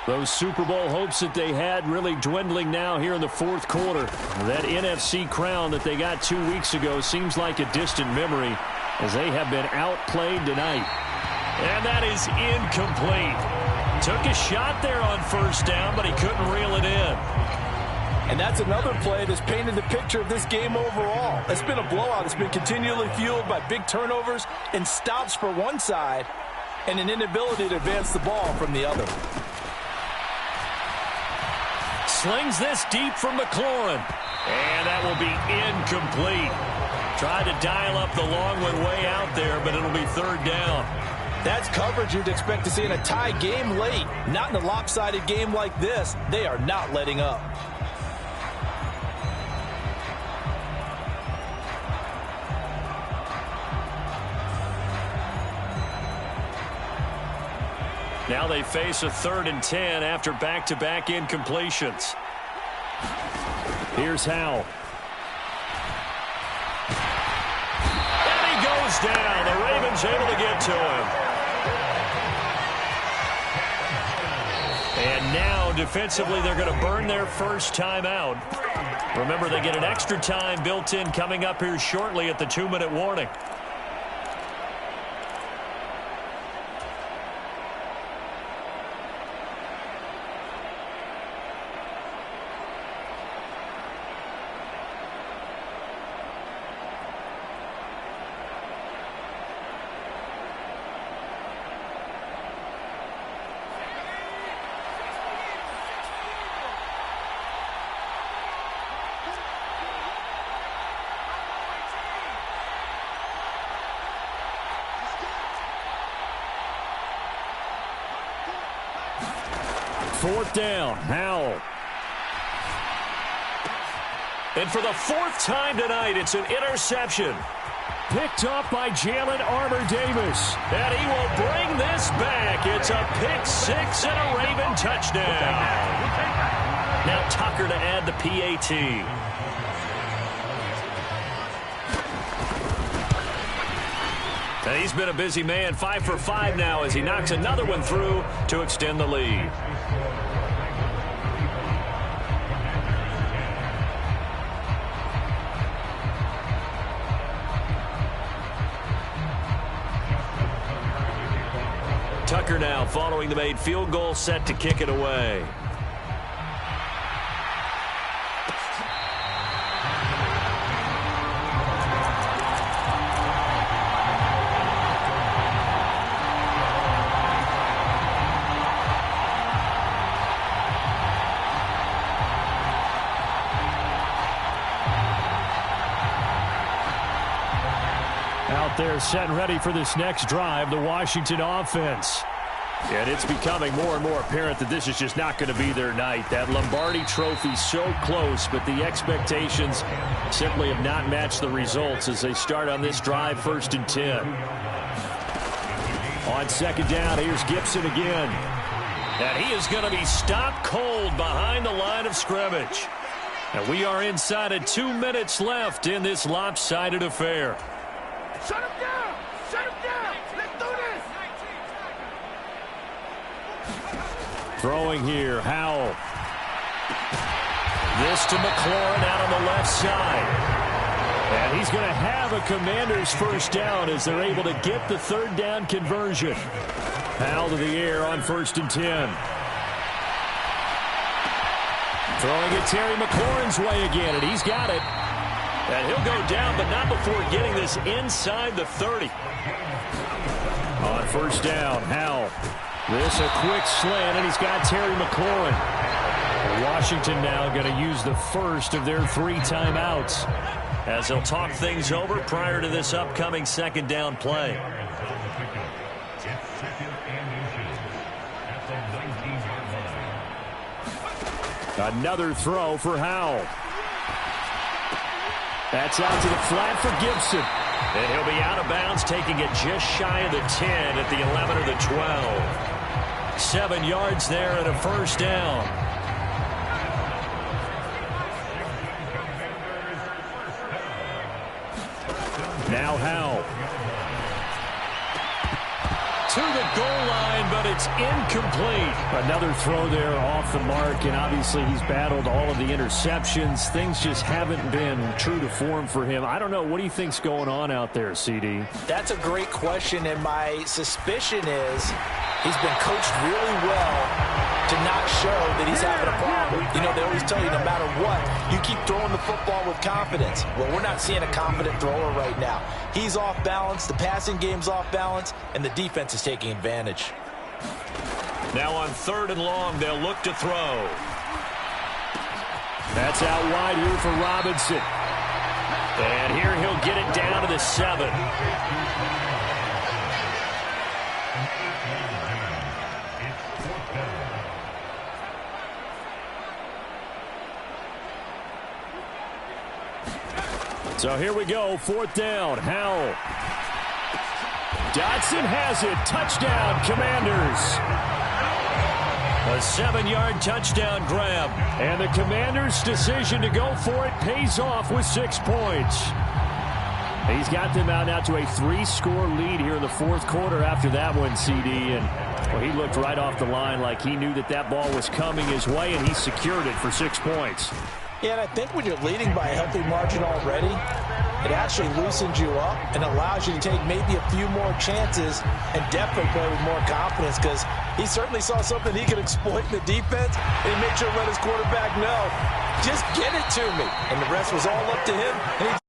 Those Super Bowl hopes that they had really dwindling now here in the fourth quarter. That NFC crown that they got 2 weeks ago seems like a distant memory as they have been outplayed tonight. And that is incomplete. Took a shot there on first down, but he couldn't reel it in. And that's another play that's painted the picture of this game overall. It's been a blowout. It's been continually fueled by big turnovers and stops for one side and an inability to advance the ball from the other. Slings this deep from McLaurin. And that will be incomplete. Tried to dial up the long one way out there, but it'll be third down. That's coverage you'd expect to see in a tie game late. Not in a lopsided game like this. They are not letting up. Now they face a 3rd and 10 after back-to-back incompletions. Here's Howell. And he goes down. The Ravens able to get to him. And now defensively they're going to burn their first timeout. Remember, they get an extra time built in coming up here shortly at the 2-minute warning. Fourth down, Howell. And for the 4th time tonight, it's an interception. Picked up by Jalen Armour-Davis. And he will bring this back. It's a pick six and a Raven touchdown. Now Tucker to add the PAT. And he's been a busy man, 5 for 5 now as he knocks another one through to extend the lead. Tucker now following the made field goal, set to kick it away. Out there set and ready for this next drive, the Washington offense. And it's becoming more and more apparent that this is just not going to be their night. That Lombardi trophy so close, but the expectations simply have not matched the results as they start on this drive, 1st and 10. On 2nd down, here's Gibson again. And he is going to be stopped cold behind the line of scrimmage. And we are inside of 2 minutes left in this lopsided affair. Shut him down! Shut him down! Let's do this! Throwing here, Howell. This to McLaurin out on the left side. And he's going to have a Commander's first down as they're able to get the 3rd down conversion. Howell to the air on 1st and 10. Throwing it Terry McLaurin's way again, and he's got it. And he'll go down, but not before getting this inside the 30. On 1st down, Howell. This a quick slant, and he's got Terry McLaurin. Washington now going to use the first of their 3 timeouts as they'll talk things over prior to this upcoming 2nd down play. Another throw for Howell. That's out to the flat for Gibson. And he'll be out of bounds, taking it just shy of the 10 at the 11 or the 12. 7 yards there and a first down. Now Howell. To the goal line, but it's incomplete. Another throw there off the mark, and obviously he's battled all of the interceptions. Things just haven't been true to form for him. I don't know. What do you think's going on out there, CD? That's a great question, and my suspicion is he's been coached really well to not show that he's having a problem. You know, they always tell you no matter what, you keep throwing the football with confidence. Well, we're not seeing a confident thrower right now. He's off balance, the passing game's off balance, and the defense is taking advantage. Now on 3rd and long, they'll look to throw. That's out wide here for Robinson. And here he'll get it down to the 7. So here we go, 4th down. Howell. Dotson has it. Touchdown, Commanders. A 7-yard touchdown grab. And the Commanders' decision to go for it pays off with 6 points. He's got them out now to a 3-score lead here in the 4th quarter after that one, CD. And well, he looked right off the line like he knew that that ball was coming his way, and he secured it for 6 points. Yeah, and I think when you're leading by a healthy margin already, it actually loosens you up and allows you to take maybe a few more chances and definitely play with more confidence, because he certainly saw something he could exploit in the defense, and he made sure to let his quarterback know, just get it to me. And the rest was all up to him. And he